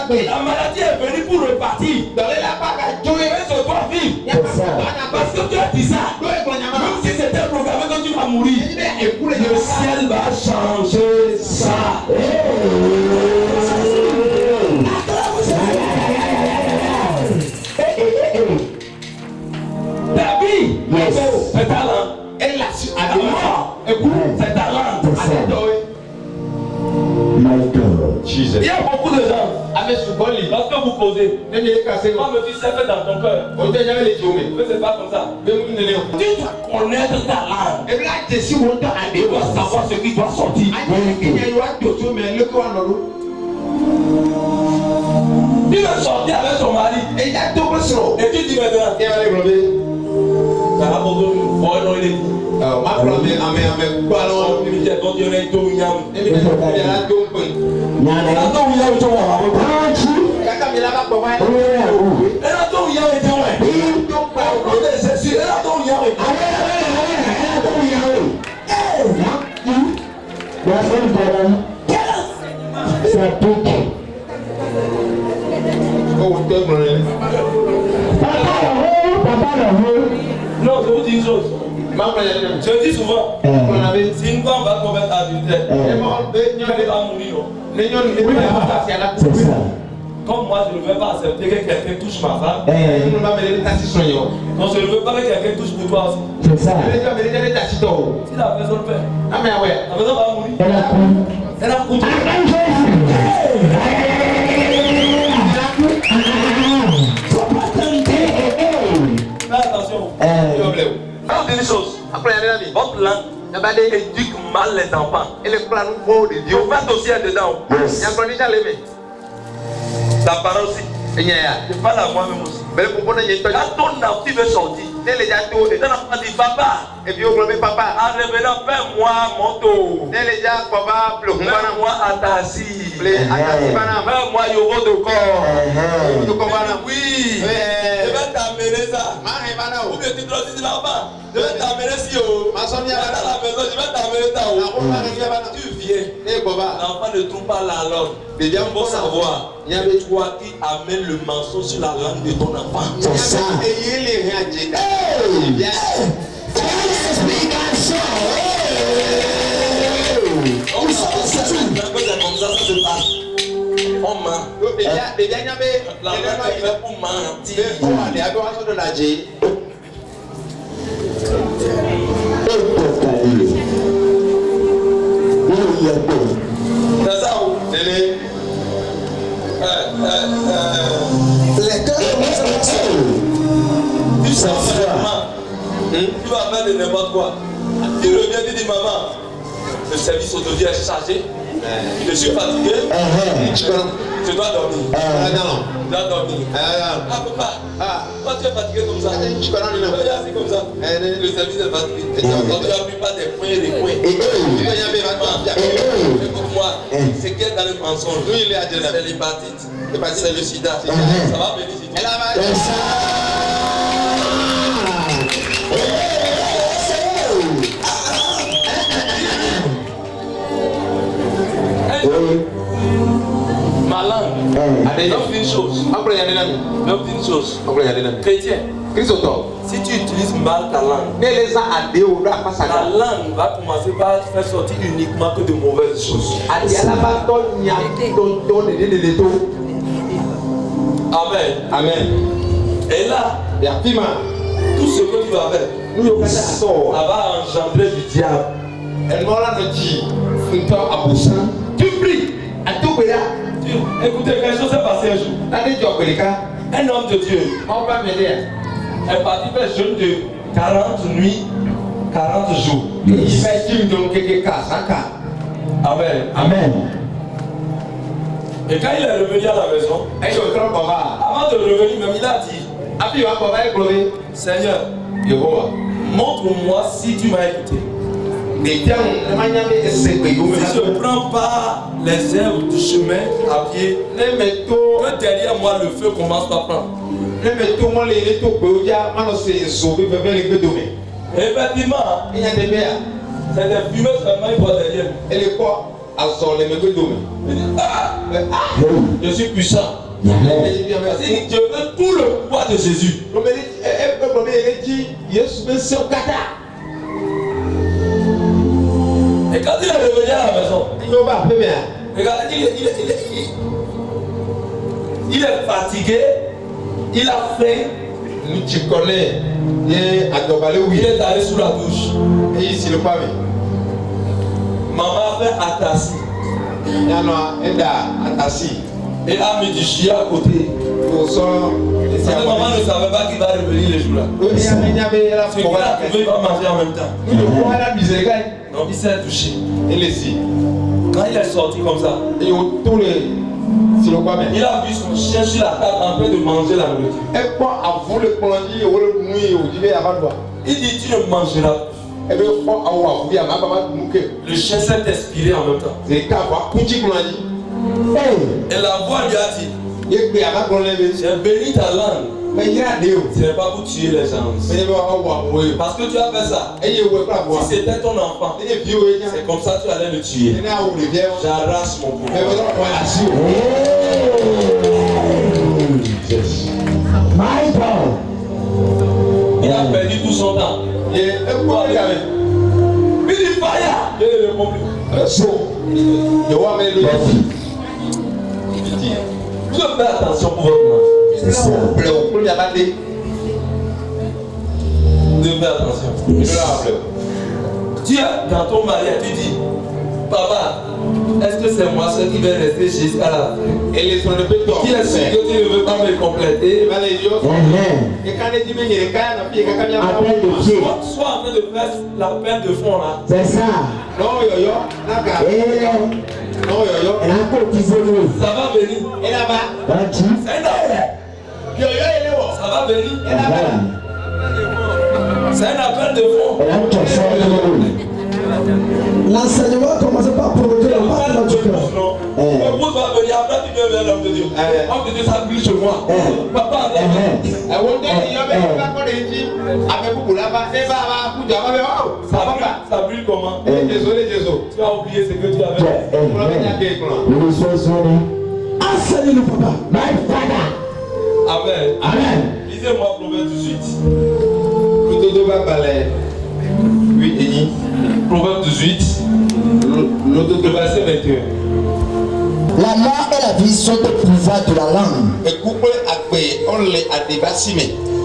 La maladie est venue pour repartir. Mais je dois vivre. Parce que tu as dit ça. Même si c'était programmé que tu vas mourir, le ciel va changer ça. Ta vie, c'est ta langue. La mort, c'est ta langue. Il y a beaucoup de gens. Lorsque vous causez, moi me dis c'est fait dans ton cœur. Mais c'est pas comme ça. Tu dois connaître ta langue. Tu dois savoir ce qui doit sortir. Tu veux sortir avec son mari. Et tu dis maintenant. Ça va pour toi. Non, il est fou. Non, je vous dis une chose. Je dis souvent, si une femme va commettre adultère, elle va mourir. C'est ça. Comme moi, je ne vais pas accepter que quelqu'un touche ma femme. Donc je ne veux pas que quelqu'un touche pour toi aussi. C'est ça. Si la personne fait, la personne va mourir. Elle a coupé. Fais attention. Je vous dis une chose. Votre langue éduque mal les enfants. Vous faites aussi un dedans. La parole aussi. Je parle à moi-même aussi. Quand ton enfant veut sortir, ton enfant dit papa. En revenant, fais-moi mon tour. Fais-moi Atassi. Fais-moi Yogo de corps. Oui. Je vais t'amener ça. Ou bien tu dois dire là-bas. Je vais t'amener si haut. Dans la maison, je L'enfant ne trouve pas la langue. Il faut savoir. Il y a toi qui amène le mensonge sur la langue de ton enfant. C'est ça. Comme ça se passe. On ment. La langue est faite pour mentir. C'est ça où? Les cœurs commencent à marcher. Tu sors maman. Tu vas faire de n'importe quoi. Tu reviens, tu dis maman, le service aujourd'hui est chargé. Je suis fatigué. Je dois dormir. Je dois dormir. Ah papa, quand tu es fatigué comme ça, tu es assis comme ça. Le service est fatigué. Quand tu n'appuies pas des points et des points. Écoute-moi, ce qui est dans le mensonge, c'est l'hépatite, c'est le sida. Ça va venir si tu ma langue, l'offre d'une chose. L'offre d'une chose. Chrétien, si tu utilises mal ta langue, la langue va commencer par faire sortir uniquement que de mauvaises choses. Amen. Et là, tout ce que tu vas faire, ça va engendrer du diable. Tu pries. Écoutez, quelque chose s'est passé un jour. Un homme de Dieu est parti faire jeûne de 40 nuits, 40 jours. Amen. Et quand il est revenu à la maison, avant de revenir, même il a dit, Seigneur, montre-moi si tu m'as écouté. Si je ne prends pas les herbes du chemin à pied, que derrière moi le feu commence à prendre. Effectivement, c'est des fumées seulement il voit derrière. Je suis puissant. Je veux tout le poids de Jésus. Et quand il est revenu à la maison, il est fatigué, il a faim. Il est allé sous la douche. Maman a fait atassi. Et a mis du chien à côté. Maman ne savait pas qu'il va revenir les jours là. Ce qu'il a trouvé, il va manger en même temps. Donc il s'est touché. Quand il est sorti comme ça, il a vu son chien sur la table en train de manger la nourriture. Il dit, tu ne mangeras pas. Le chien s'est expiré en même temps. Et la voix lui a dit, j'ai béni ta langue. Ce n'est pas pour tuer les gens. Parce que tu as fait ça. Si c'était ton enfant, c'est comme ça que tu allais le tuer. J'arrache mon pouvoir. Il a perdu tout son temps. Il dit fire. Il ne répond plus. Vous devez faire attention pour votre nom. Vous devez faire attention. Tu es dans ton mariage, tu dis, papa, est-ce que c'est moi seul qui vais rester jusqu'à la fin? Qui est sûr que tu ne veux pas me compléter? Soit en train de faire la peine de fond là. C'est ça. Ça va venir. Ça va venir. C'est un appel de fond. L'enseignement commence par provoquer le battement du cœur. Le pouce va venir, après tu viens vers l'homme de Dieu. L'homme de Dieu s'appuie sur moi. Papa, ça brûle comment? Tu as oublié ce que tu avais fait. Enseigne-nous, papa. Amen. Amen. Lisez-moi Proverbe 18. Proverbe 18. Le verset 21. La mort et la vie sont au pouvoir de la langue.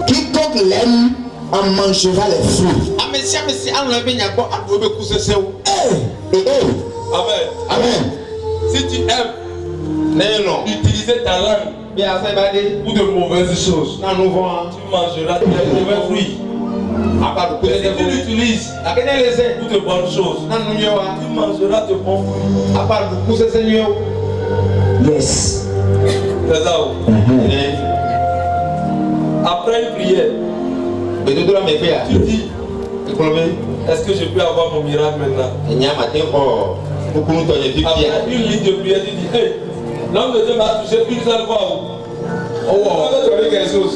Quiconque l'aime en mangera les fruits. Amen. Amen. Si tu aimes utiliser ta langue pour de mauvaises choses, tu mangeras de mauvais fruits. Mais si tu l'utilises pour de bonnes choses, tu mangeras de bons fruits. Yes. C'est ça. Après une prière, tu dis, est-ce que je peux avoir mon miracle maintenant? Après une ligne de prière, tu dis, hey, l'homme de Dieu m'a touché une seule fois. On va donner quelque chose.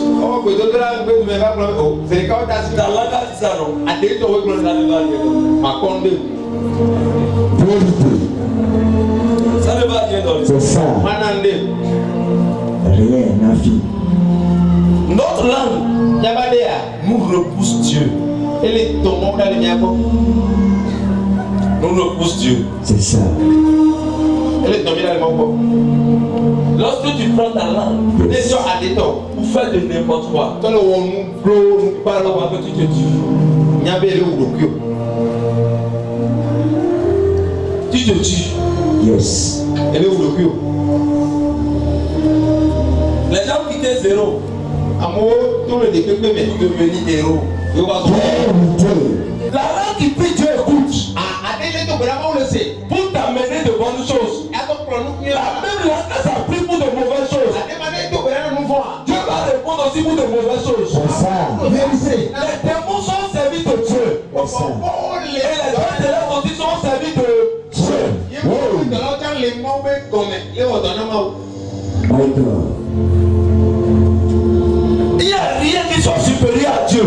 Ta langue a dit ça, non? Ça ne va rien. Ça ne va rien donner. C'est ça. Rien n'a vu. Notre langue nous repousse Dieu. Nous repousse Dieu. C'est ça. Lorsque tu prends ta langue pour faire de n'importe quoi, tu te tues. Tu te tues. Yes. Les gens qui étaient zéro, pour devenir héros. La langue qui prie, Dieu écoute. Pour t'amener de bonnes choses. La même langue que ça prie pour de mauvaises choses. Dieu va répondre aussi pour de mauvaises choses. C'est ça. Les démons sont servis de Dieu. Et les gens de l'œuvre aussi sont servis de Dieu. My God. Il n'y a rien qui soit supérieur à Dieu.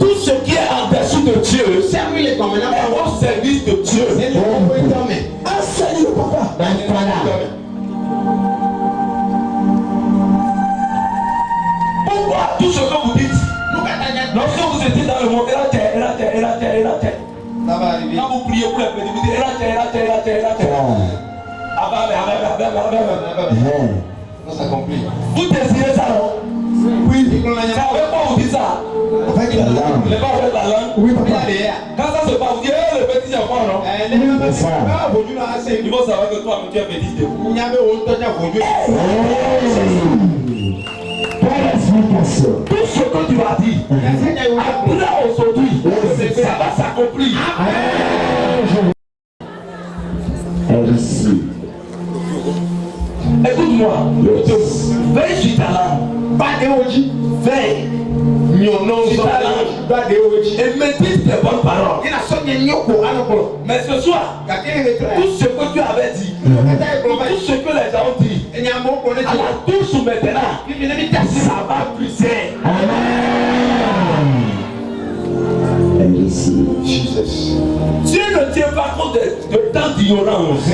Tout ce qui est en dessous de Dieu est au service de Dieu. Enseigne-nous, papa. Pourquoi tout ce que vous dites, lorsque vous étiez dans le monde, quand vous priez pour les petits, vous dites vous désirez ça, non? Oui. C'est avec quoi vous dites ça? Avec la langue. Pas avec la langue? Oui, papa. Quand ça se passe, vous dites, le petit c'est quoi, non? C'est ça. Il faut savoir que toi, tu es petit de vous. Tout ce que tu as dit, après aujourd'hui, ça va s'accomplir. Écoute-moi, veille sur ta langue. Veille sur ta langue. Et médite tes bonnes paroles. Mais ce soir, tout ce que tu avais dit, tout ce que les gens ont dit, à la touche maintenant, ça va briser. Dieu ne tient pas compte de temps d'ignorance.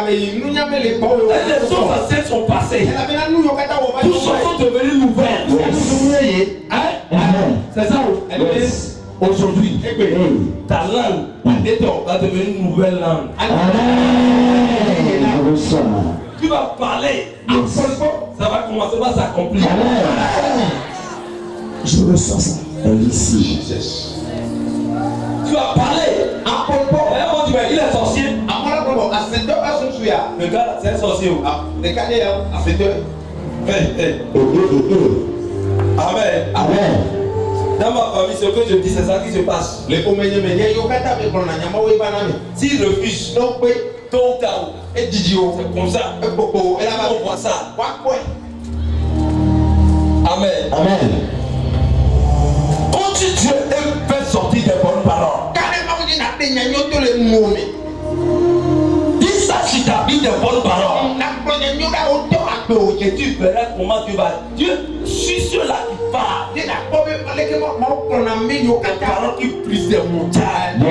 Les choses anciennes sont passées. Toutes choses sont devenues nouvelles. C'est ça. Aujourd'hui, ta langue va devenir une nouvelle langue. Tu vas parler. Ça va commencer à s'accomplir. Je ressens ça. Tu vas parler. Il est sorcier. Le gars, c'est un sorcier. Amen. Amen. Dans ma famille, ce que je dis, c'est ça qui se passe. S'il refuse, tôt ou tard, c'est comme ça. On voit ça. Amen. Amen. Quand Dieu fait sortir des bonnes paroles, dis ça sur ta vie des bonnes paroles. Et tu verras comment tu vas. Dieu, je suis celui-là qui parle. parents qui brisent des montagnes. Des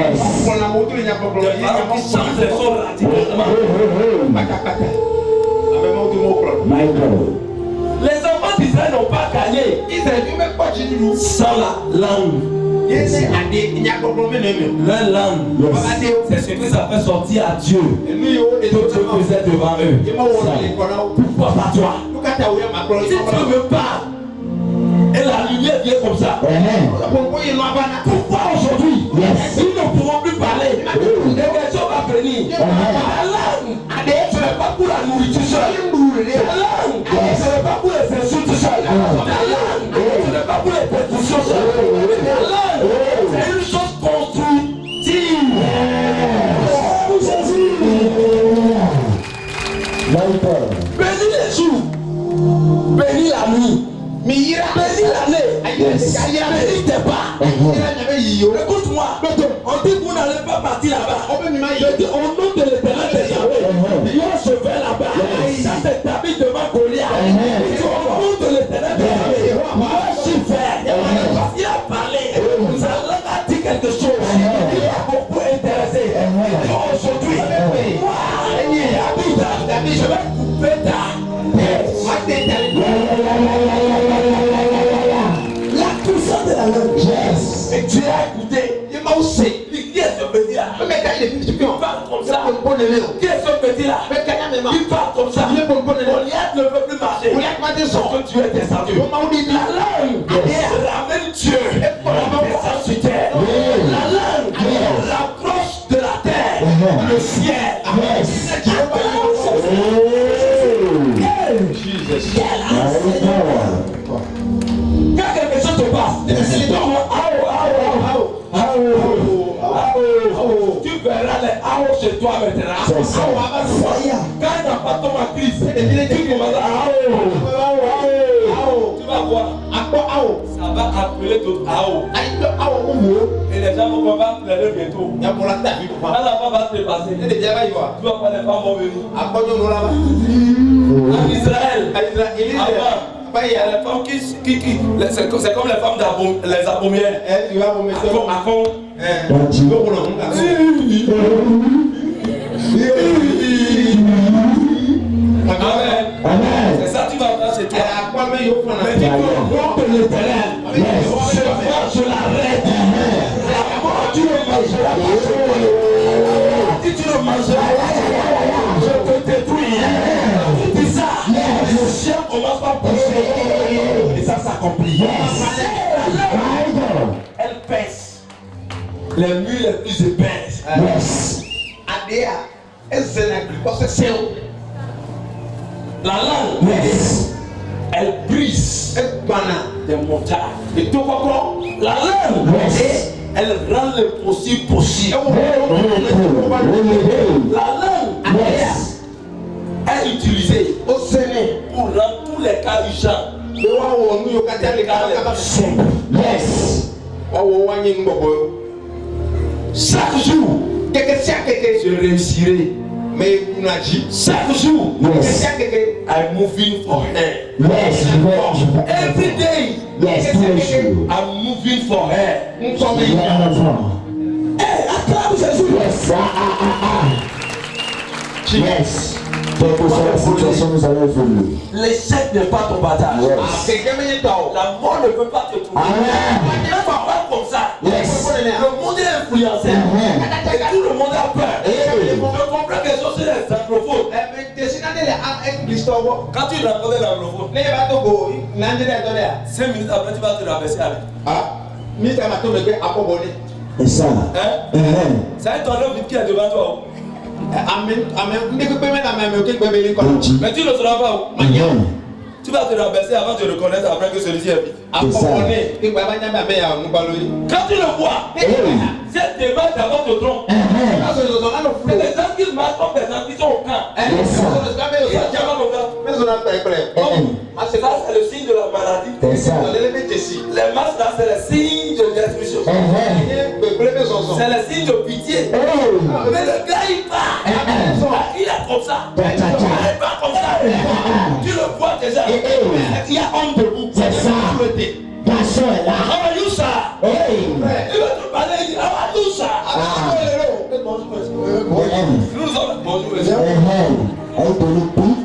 parents qui changent les choses radicalement. Les enfants d'Israël n'ont pas gagné sans la langue. Leur langue, c'est ce que ça fait sortir à Dieu. D'autres faisaient devant eux. Pourquoi pas toi? Si tu ne veux pas, et la lumière vient comme ça. Pourquoi aujourd'hui nous ne pouvons plus parler? Et question va venir. La langue, ce n'est pas pour la nourriture seule. La langue, ce n'est pas pour les insultes seules. La langue, ce n'est pas pour les percussions seules. La langue, c'est une chose constructive. Bénis les jours, bénis la nuit. Bénis l'année, bénis tes pas. Écoute-moi, on dit que vous n'allez pas partir là-bas. Je dis au nom de l'Éternel des armées, Dieu se fait là-bas. Ça s'établit devant Goliath. Au nom de l'Éternel des armées, moi je suis fait. Il a parlé, sa langue a dit quelque chose. Il a beaucoup intéressé. Aujourd'hui, moi, je vais couper ta tête. La puissance de la langue. Et tu as écouté. Il m'a aussi. Qui est ce petit-là? Il parle comme ça. Qui est ce petit-là? Il parle comme ça. Goliath ne peut plus marcher. Parce que tu es descendu. La langue ramène Dieu. Descend sur terre. La langue rapproche de la terre le ciel. Quand quelque chose te passe, tu verras les haos chez toi maintenant. Quand il n'y a pas ton crise, tu commences à tu vas voir. Ça va appeler d'autres haos. Et les gens vont pas pleurer bientôt. Quand la femme va se passer, tu vas voir les femmes vont venir. En Israël, avant, il y a les femmes qui c'est comme les femmes les abomiennes. Amen. C'est ça, tu vas entendre chez toi. Mais dis que le nom de l'Éternel, je l'arrête. La mort, tu ne mangeras pas. Si tu ne mangeras pas, je te détruis. Tu dis ça, le chien commence par pousser. Et ça s'accomplit. Elle pèse les murs les plus épaisses. La langue, elle brise des montagnes. La langue, elle rend l'impossible possible. La langue est utilisée pour rendre tous les cas urgents. Chaque jour, je réussirai. Chaque jour, I'm moving for her. Every day, I'm moving for her. Hey, acclame Jésus. L'échec n'est pas ton bataille. La mort ne peut pas te trouver. Même parfois comme ça, le monde est influencé. Et tout le monde a peur. Je comprends quelque chose sur les anglophones. Quand tu rencontres l'anglophone, 5 minutes après tu vas te rabaisser avec. Et ça. C'est un tonneau qui est devant toi. Mais tu ne seras pas où? Tu vas te rabaisser avant de reconnaître après que celui-ci est vite. Quand tu le vois, cette démarche d'avant te trompe. C'est des gens qui marchent comme des gens qui sont au camp. C'est le signe de la maladie. Les masques là, c'est le signe de destruction. C'est le signe de pitié. Mais le gars il part. Il est comme ça. Il est pas comme ça. Tu le vois déjà. Il y a honte debout. C'est ça. Personne est là. donné tout.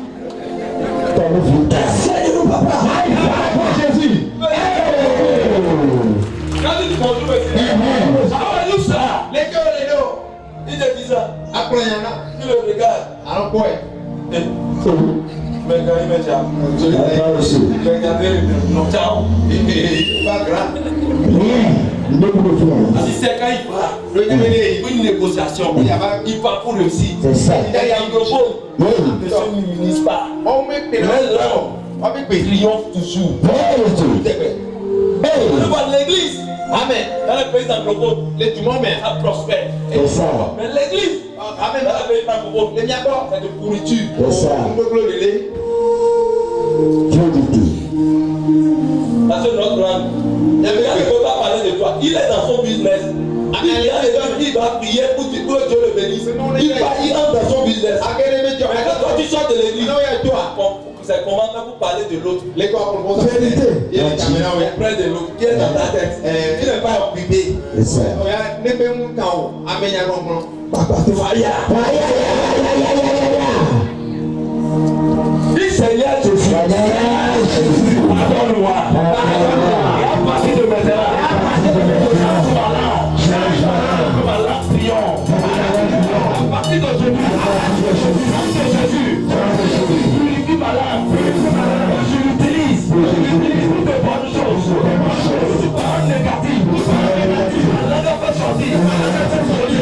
Seigneur, papa. Jésus. Quand il dit bonjour, monsieur. How are you, sir? Les deux. Il te dit ça. Après, il y en a. Il le regarde. Alors, quoi? Mais quand il me dit, ciao. Pas grave. Si c'est quand il part, une négociation, il part pour réussir. C'est ça. Il y a un microphone. Monsieur ne ministre pas. On met Mais là, il triomphe toujours. On voit l'église. Amen. Dans le pays anglophone, Les du monde, mais. ça prospère. C'est ça. Mais l'église, Amen. dans le pays anglophone, Les miens, quoi? c'est de pourriture. C'est ça. On peut glorifier. Dieu dit tout. Parce que notre langue, il ne peut pas parler de toi. Il est dans son business. Il va prier pour que Dieu le bénisse. Il entre dans son business. Mais quand toi tu sors de l'église, c'est comment faire pour parler de l'autre. Vérité. Auprès de l'autre. Qui est dans ta tête. Tu n'es pas occupé. C'est ça. Papa, tu vas y Dis Seigneur Jésus. Pardonne-moi. Et à partir de maintenant, à partir d'aujourd'hui, Jésus, purifie ma langue. Je l'utilise pour de bonnes choses. Toute parole négative. La langue va sortir.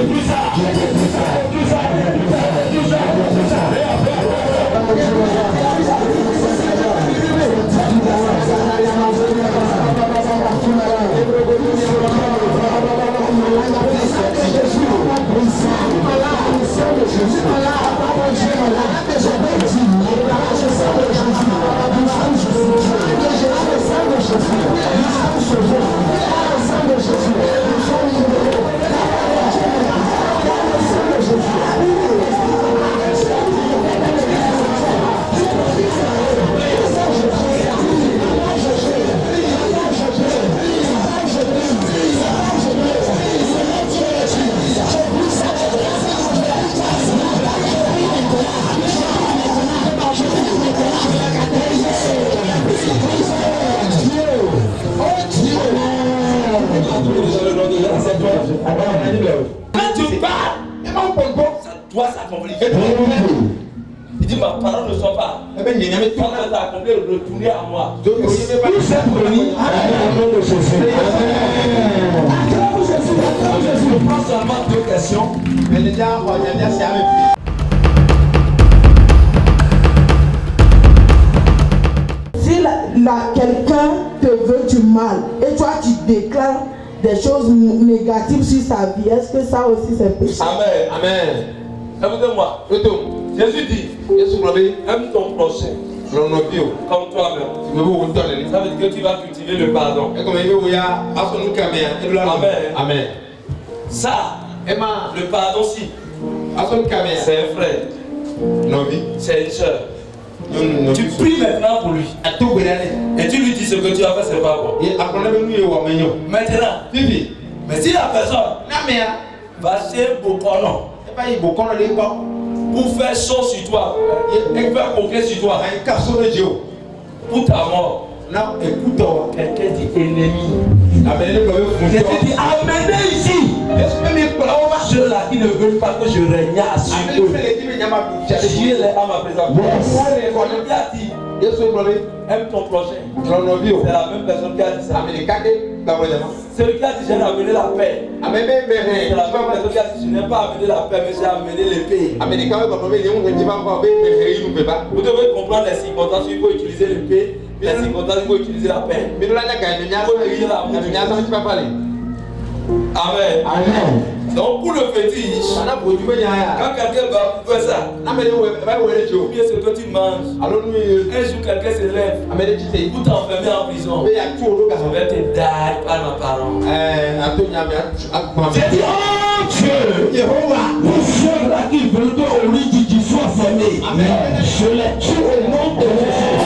Tout ça. Et après, quand tu parles, ça doit s'accomplir. Il dit ma parole ne soit pas. Quand elle t'a accompli, retourner à moi. tout. Je prends seulement 2 questions. Si quelqu'un te veut du mal et toi tu déclares des choses négatives sur sa vie, est-ce que ça aussi c'est péché? Amen. Écoutez-moi. Jésus dit, aime ton prochain comme toi-même. Ça veut dire que tu vas cultiver le pardon. Amen. Ça, le pardon, si c'est un frère, c'est une soeur. Tu pries maintenant pour lui. Et tu lui dis ce que tu as fait, c'est pas bon. Maintenant, mais si la personne va chez Bokono pour faire chaud sur toi, et faire coquer sur toi, pour ta mort, quelqu'un dit ennemi. Jésus dit amenez ici ceux-là qui ne veulent pas que je règne sur eux. Dieu les âmes à présent. Aime ton prochain. C'est la même personne qui a dit ça. Celui qui a dit j'ai amené la paix. C'est la même personne qui a dit je n'ai pas amené la paix, mais j'ai amené l'épée. Vous devez comprendre les circonstances, il faut utiliser l'épée. Les circonstances, il faut utiliser la paix. Amen. Donc pour le fétiche, quand quelqu'un va faire ça, ou bien ce que tu manges, un jour quelqu'un se lève pour t'enfermer en prison, je vais te dire par ma parole. J'ai dit, oh Dieu, pour ceux-là qui veulent que au lit du soit fermé, je les tue au nom de Jésus.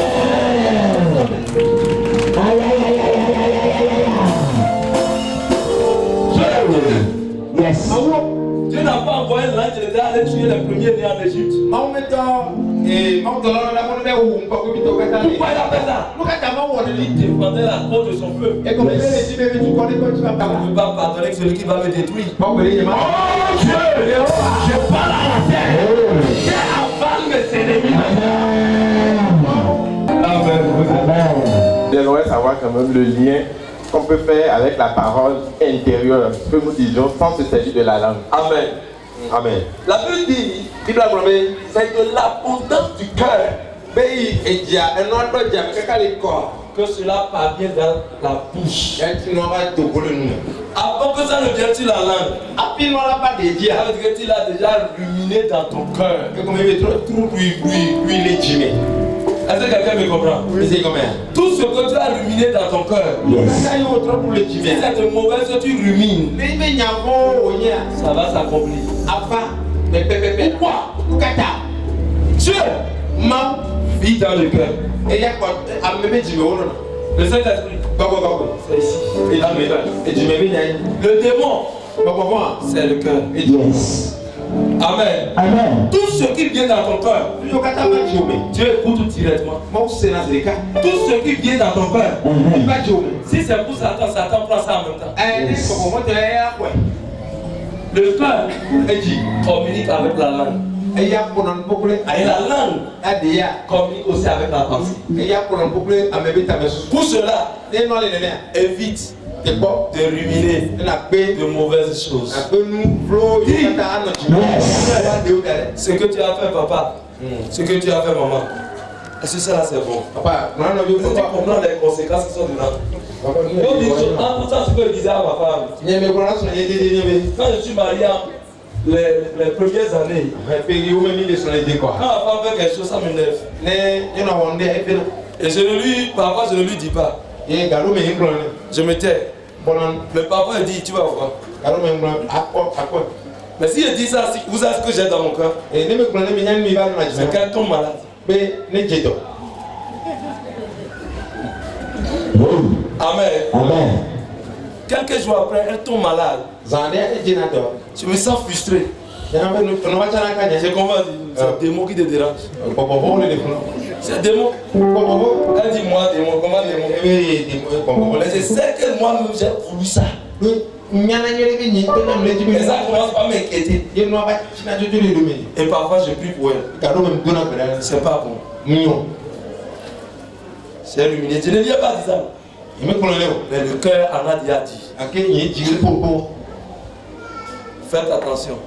Yes. Dieu n'a pas envoyé l'ange de Dieu aller tuer les premiers nés en Égypte. Pourquoi il a fait ça? Il défendait la cause de son peuple. Il ne peut pas pardonner que celui qui va me détruire. Oh Dieu, je parle à la terre. Qui avale mes ennemis. J'aimerais savoir quand même le lien qu'on peut faire avec la parole intérieure que nous disons sans se servir de la langue. Amen. Amen. La Bible dit, c'est de l'abondance du cœur que cela parvient dans la bouche. Avant que ça ne vienne sur la langue, ça veut dire que tu l'as déjà ruminé dans ton cœur. Est-ce que quelqu'un me comprend? Tout ce que tu as ruminé dans ton cœur, si c'est de mauvaise que tu rumines, ça va s'accomplir. Pourquoi? Dieu vit dans le cœur. Le Saint-Esprit, c'est ici. Le démon, c'est le cœur. Amen. Amen. Tout ce qui vient dans ton cœur, Dieu écoute directement. Tout ce qui vient dans ton cœur, si c'est pour Satan, Satan prend ça en même temps. Le cœur communique avec la langue. Et la langue communique aussi avec la pensée. Pour cela, évite de ruminer de mauvaises choses. Ce que tu as fait, papa, ce que tu as fait, maman, est-ce que ça c'est bon? Tu comprends les conséquences qui sont dedans. Entre ça, ce que je disais à ma femme, quand je suis marié, les premières années, quand ma femme fait quelque chose, ça m'énerve. Et parfois je ne lui dis pas. Je me tais. Mais parfois il dit, tu vas voir. Mais si je dis ça, vous savez ce que j'ai dans mon cœur? C'est qu'elle tombe malade. Amen. Amen. Quelques jours après, elle tombe malade. Je me sens frustré. C'est comment dire? C'est des mots qui te dérangent. C'est des mots. Elle dit moi démon, comment démon? Mais je sais que moi-même j'ai voulu ça. Et ça commence par m'inquiéter. Et parfois je prie pour elle. C'est pas bon. C'est ruminé. Je ne lui ai pas dit ça. Mais le cœur en a déjà dit. Faites attention.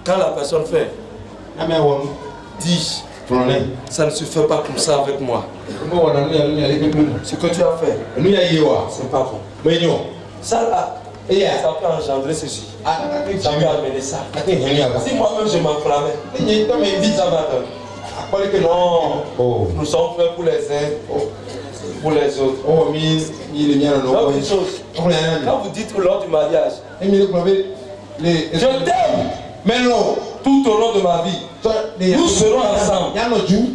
Quand la personne fait, dis, ça ne se fait pas comme ça avec moi. Ce que tu as fait, c'est pas bon. Ça là, ça peut engendrer ceci. Ça peut amener ça. Si moi-même je m'enflammais, ça va donner. Non, nous sommes faits pour les uns, pour les autres. Donc une chose, quand vous dites lors du mariage, je t'aime, mais non, tout au long de ma vie, nous serons ensemble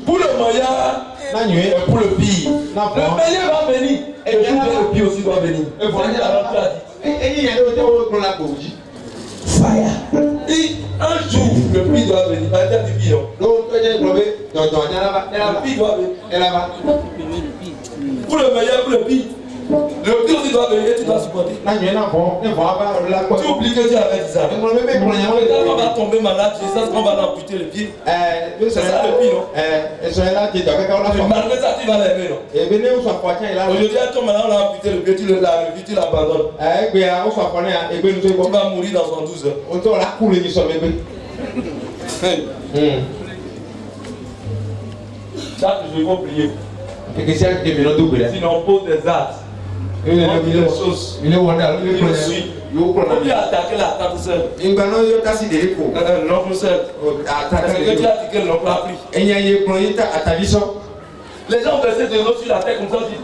pour le meilleur et pour le pire. Le meilleur va venir et le pire aussi va venir. Et voilà, Fire. Un jour, le pire doit venir. Le pire doit venir. Pour le meilleur, pour le pire. Le pire aussi doit venir et tu dois supporter. Tu oublies que Dieu avait dit ça. Quand on va tomber malade, c'est ça qu'on va amputer le pied. C'est ça le pire, non? Malgré ça, tu vas l'aimer, non? Aujourd'hui, à ton malade, on a amputé le pied, tu l'abandonnes. Tu vas mourir dans 72 heures. Chaque jour, il faut prier. Sinon, on pose des actes. On dit des choses. Il faut attaquer la table seule. L'oncle seul. Parce que tu as dit que l'oncle a pris. Les gens versaient de l'eau sur la tête comme ça, disent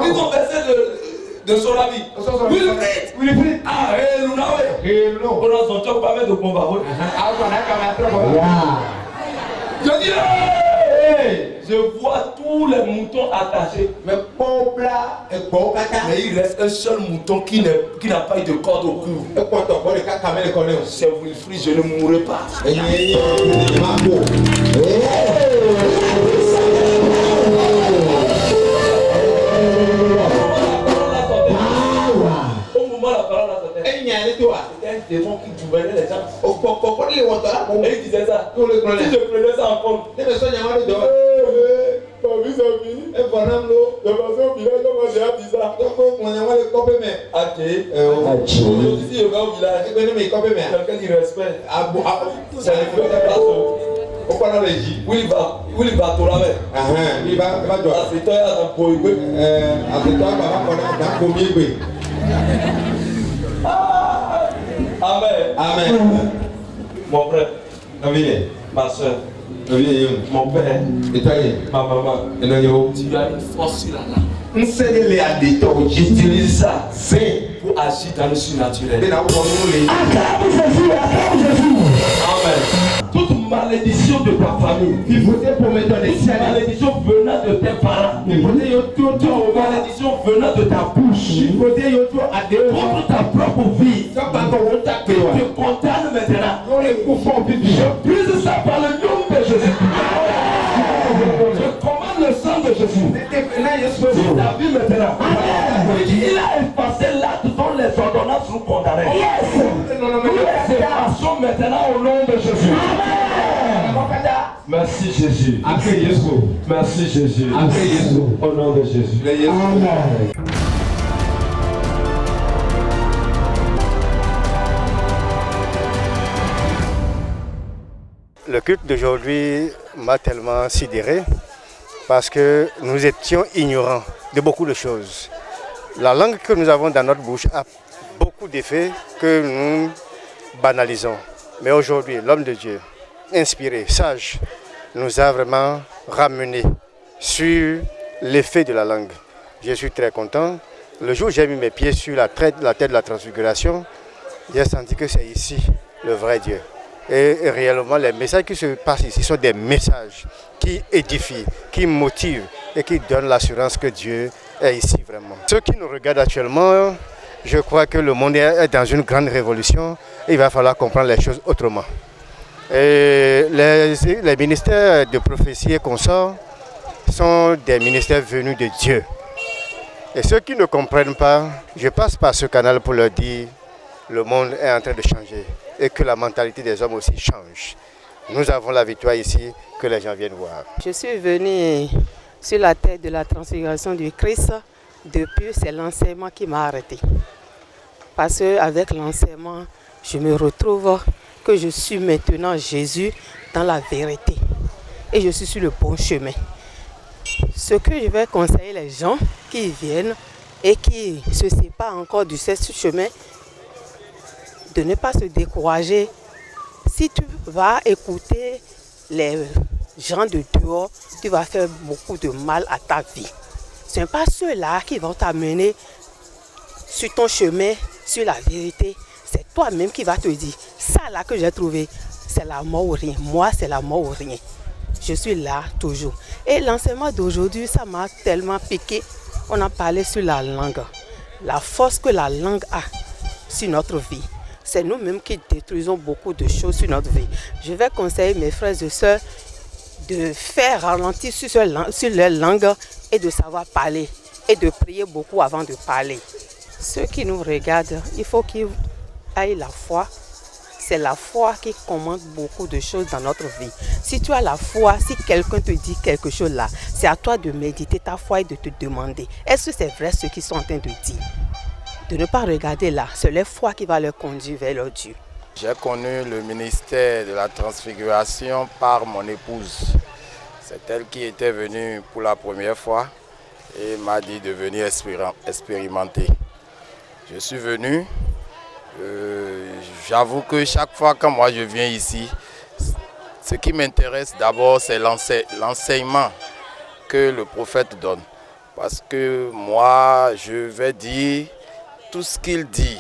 ils ont versé de son avis. On a son choc pas mettre de combat. Je dis Je vois tous les moutons attachés. Mais il reste un seul mouton qui n'a pas eu de corde au cou. C'est Wilfried, je ne mourrai pas. Au moment la parole sortait, c'était un démon qui gouvernait les gens. Et il disait ça. Si je prenais ça en compte, ma vis-à-vis, un bonhomme, le passé au village, on m'a déjà dit ça. Aujourd'hui, si je vais au village, quelqu'un qui respecte, c'est le plus de place. Où il va tout là, mais c'est toi, Amen. Mon frère, ma soeur, mon père, ma maman, tu as une force sur la langue. Utilise ça pour agir dans le surnaturel. Amen. Toute malédiction de ta famille, malédiction venant de tes parents, malédiction venant de ta bouche, contre ta propre vie, te condamne maintenant. Je brise ça par le nom de Jésus. Je commande le sang de Jésus. Sur ta vie maintenant. Il a effacé l'acte dont les ordonnances nous condamnaient. Nous les effaçons maintenant au nom de Jésus. Merci Jésus. Merci Jésus. Au nom de Jésus. Amen. Le culte d'aujourd'hui m'a tellement sidéré parce que nous étions ignorants de beaucoup de choses. La langue que nous avons dans notre bouche a beaucoup d'effets que nous banalisons. Mais aujourd'hui, l'homme de Dieu, inspiré, sage, nous a vraiment ramené sur l'effet de la langue. Je suis très content. Le jour où j'ai mis mes pieds sur la tête de la transfiguration, j'ai senti que c'est ici le vrai Dieu. Et réellement, les messages qui se passent ici sont des messages qui édifient, qui motivent et qui donnent l'assurance que Dieu est ici vraiment. Ceux qui nous regardent actuellement, je crois que le monde est dans une grande révolution et il va falloir comprendre les choses autrement. Et les ministères de prophétie et consorts sont des ministères venus de Dieu. Et ceux qui ne comprennent pas, je passe par ce canal pour leur dire le monde est en train de changer et que la mentalité des hommes aussi change. Nous avons la victoire ici, que les gens viennent voir. Je suis venue sur la tête de la transfiguration du Christ. Depuis, c'est l'enseignement qui m'a arrêté. Parce qu'avec l'enseignement, je me retrouve que je suis maintenant Jésus dans la vérité. Et je suis sur le bon chemin. Ce que je vais conseiller les gens qui viennent et qui ne se séparent encore du chemin, de ne pas se décourager. Si tu vas écouter les gens de dehors, tu vas faire beaucoup de mal à ta vie. Ce n'est pas ceux-là qui vont t'amener sur ton chemin, sur la vérité. C'est toi-même qui vas te dire, ça là que j'ai trouvé, c'est la mort ou rien. Moi, c'est la mort ou rien. Je suis là toujours. Et l'enseignement d'aujourd'hui, ça m'a tellement piqué. On a parlé sur la langue. La force que la langue a sur notre vie. C'est nous-mêmes qui détruisons beaucoup de choses sur notre vie. Je vais conseiller mes frères et sœurs de faire ralentir sur leur langue et de savoir parler et de prier beaucoup avant de parler. Ceux qui nous regardent, il faut qu'ils aient la foi. C'est la foi qui commande beaucoup de choses dans notre vie. Si tu as la foi, si quelqu'un te dit quelque chose là, c'est à toi de méditer ta foi et de te demander, est-ce que c'est vrai ce qu'ils sont en train de dire? De ne pas regarder là, c'est la foi qui va leur conduire vers leur Dieu. J'ai connu le ministère de la transfiguration par mon épouse. C'est elle qui était venue pour la première fois et m'a dit de venir expérimenter. Je suis venu. J'avoue que chaque fois que moi je viens ici, ce qui m'intéresse d'abord c'est l'enseignement que le prophète donne. Parce que moi je vais dire tout ce qu'il dit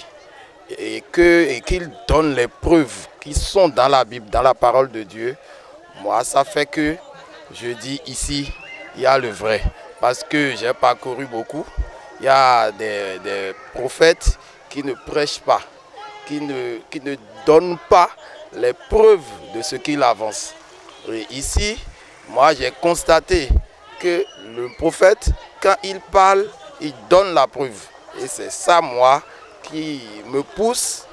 et qu'il donne les preuves qui sont dans la Bible, dans la parole de Dieu. Moi ça fait que je dis ici, il y a le vrai. Parce que j'ai parcouru beaucoup. Il y a des prophètes qui ne prêchent pas, qui ne donnent pas les preuves de ce qu'ils avancent. Et ici, moi j'ai constaté que le prophète, quand il parle, il donne la preuve. Et c'est ça, moi, qui me pousse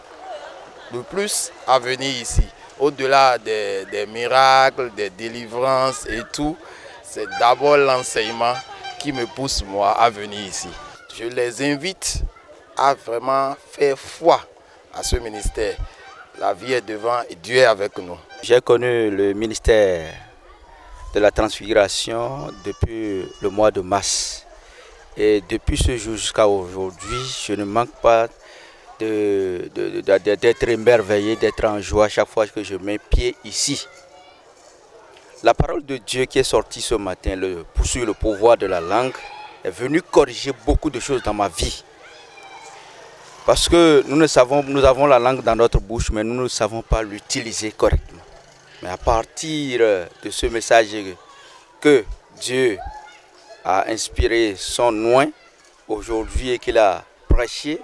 le plus à venir ici. Au-delà des miracles, des délivrances et tout, c'est d'abord l'enseignement qui me pousse, moi, à venir ici. Je les invite à vraiment faire foi à ce ministère. La vie est devant et Dieu est avec nous. J'ai connu le ministère de la transfiguration depuis le mois de mars. Et depuis ce jour jusqu'à aujourd'hui, je ne manque pas d'être émerveillé, d'être en joie chaque fois que je mets pied ici. La parole de Dieu qui est sortie ce matin, sur le pouvoir de la langue, est venue corriger beaucoup de choses dans ma vie. Parce que nous avons la langue dans notre bouche, mais nous ne savons pas l'utiliser correctement. Mais à partir de ce message que Dieu a inspiré son oint aujourd'hui et qu'il a prêché,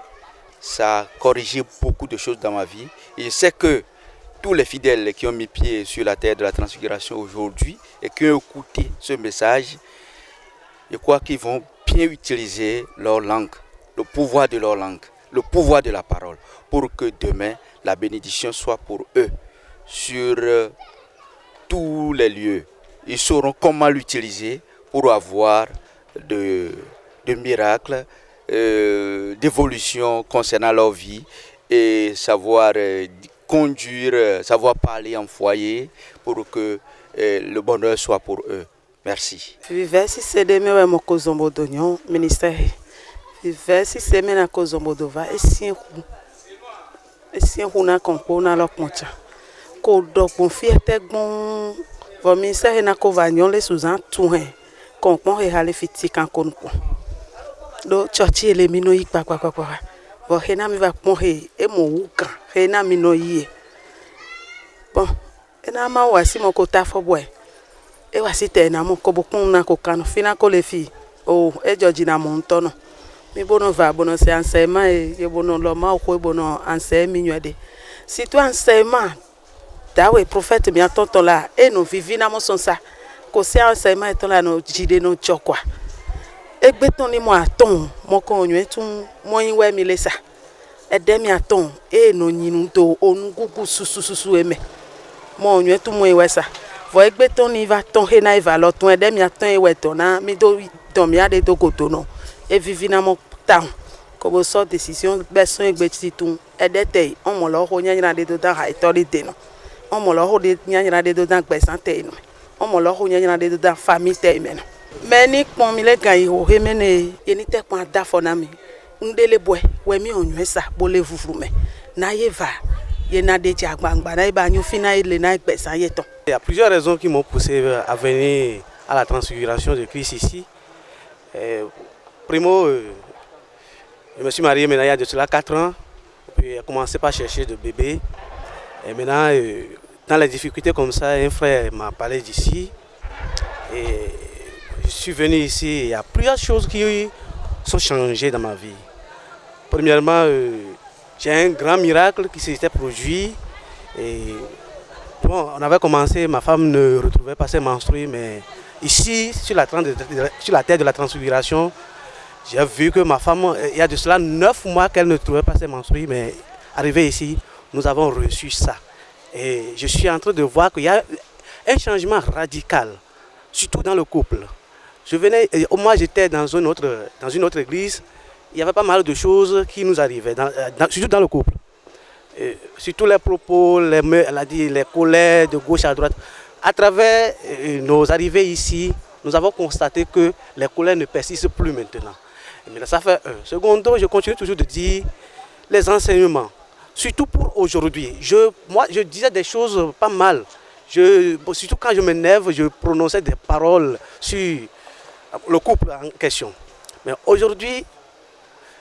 ça a corrigé beaucoup de choses dans ma vie. Et je sais que tous les fidèles qui ont mis pied sur la terre de la transfiguration aujourd'hui et qui ont écouté ce message, je crois qu'ils vont bien utiliser leur langue, le pouvoir de leur langue, le pouvoir de la parole, pour que demain, la bénédiction soit pour eux sur tous les lieux. Ils sauront comment l'utiliser pour avoir de miracles, d'évolution concernant leur vie et savoir conduire, savoir parler en foyer pour que le bonheur soit pour eux. Merci. Viver si c'est de meu mo kozombo donyon ministère. Viver si c'est mena kozombo dova esien hu na konpo na lokmoncha. Ko dokon fiete gbon vo ministère na ko vanyon le suzan touhen. Konpon he hale fiti kan konpo. Do church ele mino yi kwa. Vo hena mi va pon he e mo wukan. Hena mino yi. Bon, ena ma wasi mo ko ta fo boy. E wasi te na mo ko bokun na ko kanu fina ko le fi. Oh, e joji na mo ntono. Mi bono va bono se enseignement e bono lo ma ko bono enseignement nywede. Si tu enseignement dawe prophète mi atonton la e no vivi na mo son sa. Ko se enseignement eton la no jide no chokwa. Egbe ton ni mo aton mo ko onwe tun mo yin we mi le sa. E de mi aton e no nyinu to onu gugu susu eme. Mo onwe tun mo we sa. Vo egbe ton ni va ton he na va lo ton e de mi aton e we ton na mi do ton mi ade do koto no. E vivi na mo town. Ko bo so décision be son egbe ti tun e de te on mo lo ho nyanyira de do da ha autorité no. On mo lo ho de nyanyira de do da gbe santé no. On mo lo ho nyanyira de do da famille te me no. Many pomile gayi ho hemene yeni te kwa da fona mi ndele boy we mi onwe sa bole vuvrume na ye va ye na de ti agbangba na ba nyu fina ile na gbe san ye ton. Il y a plusieurs raisons qui m'ont poussé à venir à la transfiguration de Christ ici. Primo, je me suis marié maintenant il y a de cela 4 ans. Puis j'ai commencé par chercher de bébé. Et maintenant, dans les difficultés comme ça, un frère m'a parlé d'ici. Et je suis venu ici, il y a plusieurs choses qui sont changées dans ma vie. Premièrement, j'ai un grand miracle qui s'était produit. Et bon, on avait commencé, ma femme ne retrouvait pas ses menstrues, mais ici, sur la terre de la transfiguration, j'ai vu que ma femme, il y a de cela 9 mois qu'elle ne trouvait pas ses menstrues, mais arrivé ici, nous avons reçu ça. Et je suis en train de voir qu'il y a un changement radical, surtout dans le couple. Moi j'étais dans une autre église, il y avait pas mal de choses qui nous arrivaient, surtout dans le couple. Surtout les propos, les colères de gauche à droite. À travers nos arrivées ici, nous avons constaté que les colères ne persistent plus maintenant. Mais ça fait un. Secondo, je continue toujours de dire les enseignements, surtout pour aujourd'hui. Moi je disais des choses pas mal. Surtout quand je m'énerve, je prononçais des paroles sur le couple en question. Mais aujourd'hui,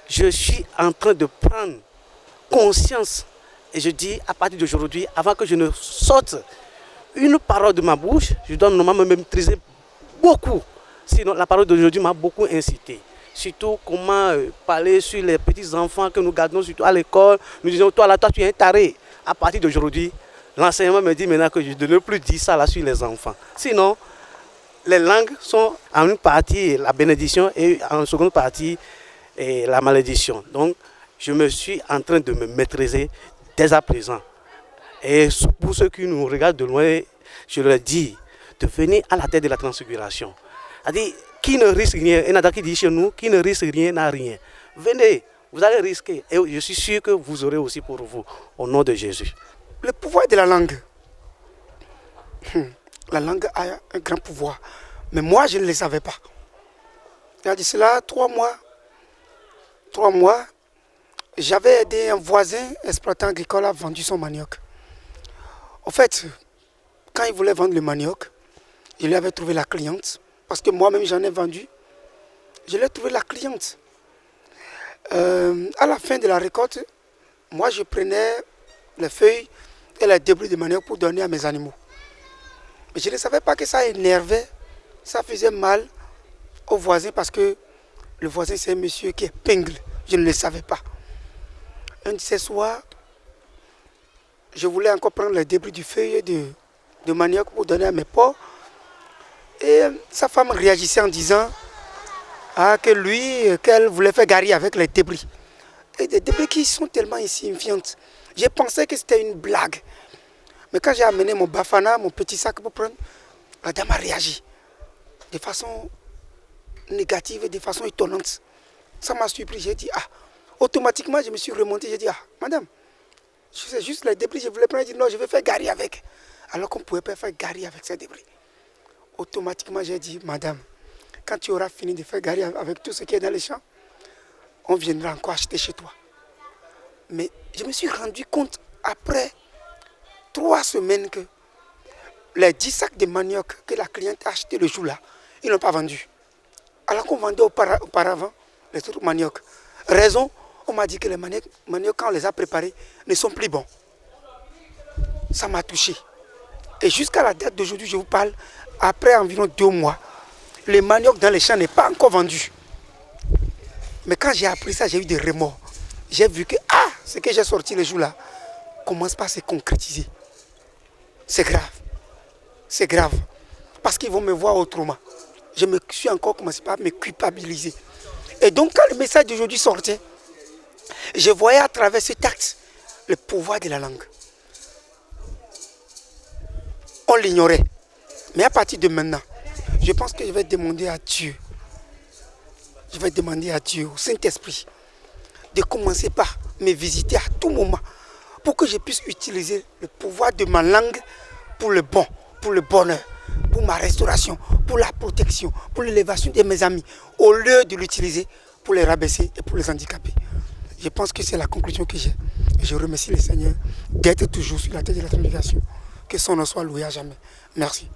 je suis en train de prendre conscience. Et je dis, à partir d'aujourd'hui, avant que je ne sorte une parole de ma bouche, je dois normalement me maîtriser beaucoup. Sinon, la parole d'aujourd'hui m'a beaucoup incité. Surtout comment parler sur les petits enfants que nous gardons, surtout à l'école. Nous disons, toi là, toi tu es un taré. À partir d'aujourd'hui, l'enseignement me dit maintenant que je ne dois plus dire ça là sur les enfants. Sinon, les langues sont en une partie la bénédiction et en seconde partie la malédiction. Donc, je me suis en train de me maîtriser dès à présent. Et pour ceux qui nous regardent de loin, je leur dis de venir à la tête de la transfiguration. C'est-à-dire, qui ne risque rien, et Nada qui dit chez nous, qui ne risque rien n'a rien. Venez, vous allez risquer. Et je suis sûr que vous aurez aussi pour vous, au nom de Jésus. Le pouvoir de la langue. La langue a un grand pouvoir. Mais moi, je ne le savais pas. Il y a de cela 3 mois, j'avais aidé un voisin exploitant agricole à vendre son manioc. En fait, quand il voulait vendre le manioc, je lui avais trouvé la cliente. Parce que moi-même, j'en ai vendu. Je lui ai trouvé la cliente. À la fin de la récolte, moi, je prenais les feuilles et les débris de manioc pour donner à mes animaux. Mais je ne savais pas que ça énervait, ça faisait mal au voisin parce que le voisin, c'est un monsieur qui est pingle. Je ne le savais pas. Un de ces soirs, je voulais encore prendre les débris du feuille de manioc pour donner à mes porcs. Et sa femme réagissait en disant qu'elle voulait faire gari avec les débris. Et des débris qui sont tellement insignifiants. J'ai pensé que c'était une blague. Mais quand j'ai amené mon bafana, mon petit sac pour prendre, la dame a réagi de façon négative et de façon étonnante. Ça m'a surpris. J'ai dit, automatiquement, je me suis remonté. J'ai dit, madame, c'est juste les débris, je voulais prendre. J'ai dit, non, je vais faire gari avec. Alors qu'on ne pouvait pas faire gari avec ces débris. Automatiquement, j'ai dit, madame, quand tu auras fini de faire gari avec tout ce qui est dans les champs, on viendra encore acheter chez toi. Mais je me suis rendu compte après 3 semaines que les 10 sacs de manioc que la cliente a acheté le jour-là, ils n'ont pas vendu. Alors qu'on vendait auparavant les autres manioc. Raison, on m'a dit que les manioc, quand on les a préparés, ne sont plus bons. Ça m'a touché. Et jusqu'à la date d'aujourd'hui, je vous parle, après environ 2 mois, le manioc dans les champs n'est pas encore vendu. Mais quand j'ai appris ça, j'ai eu des remords. J'ai vu que, ce que j'ai sorti le jour-là commence pas à se concrétiser. C'est grave. C'est grave. Parce qu'ils vont me voir autrement. Je me suis encore commencé par me culpabiliser. Et donc, quand le message d'aujourd'hui sortait, je voyais à travers ce texte le pouvoir de la langue. On l'ignorait. Mais à partir de maintenant, je pense que je vais demander à Dieu, au Saint-Esprit, de commencer par me visiter à tout moment pour que je puisse utiliser le pouvoir de ma langue pour le bon, pour le bonheur, pour ma restauration, pour la protection, pour l'élévation de mes amis, au lieu de l'utiliser pour les rabaisser et pour les handicaper. Je pense que c'est la conclusion que j'ai. Et je remercie le Seigneur d'être toujours sur la tête de la transfiguration. Que son nom soit loué à jamais. Merci.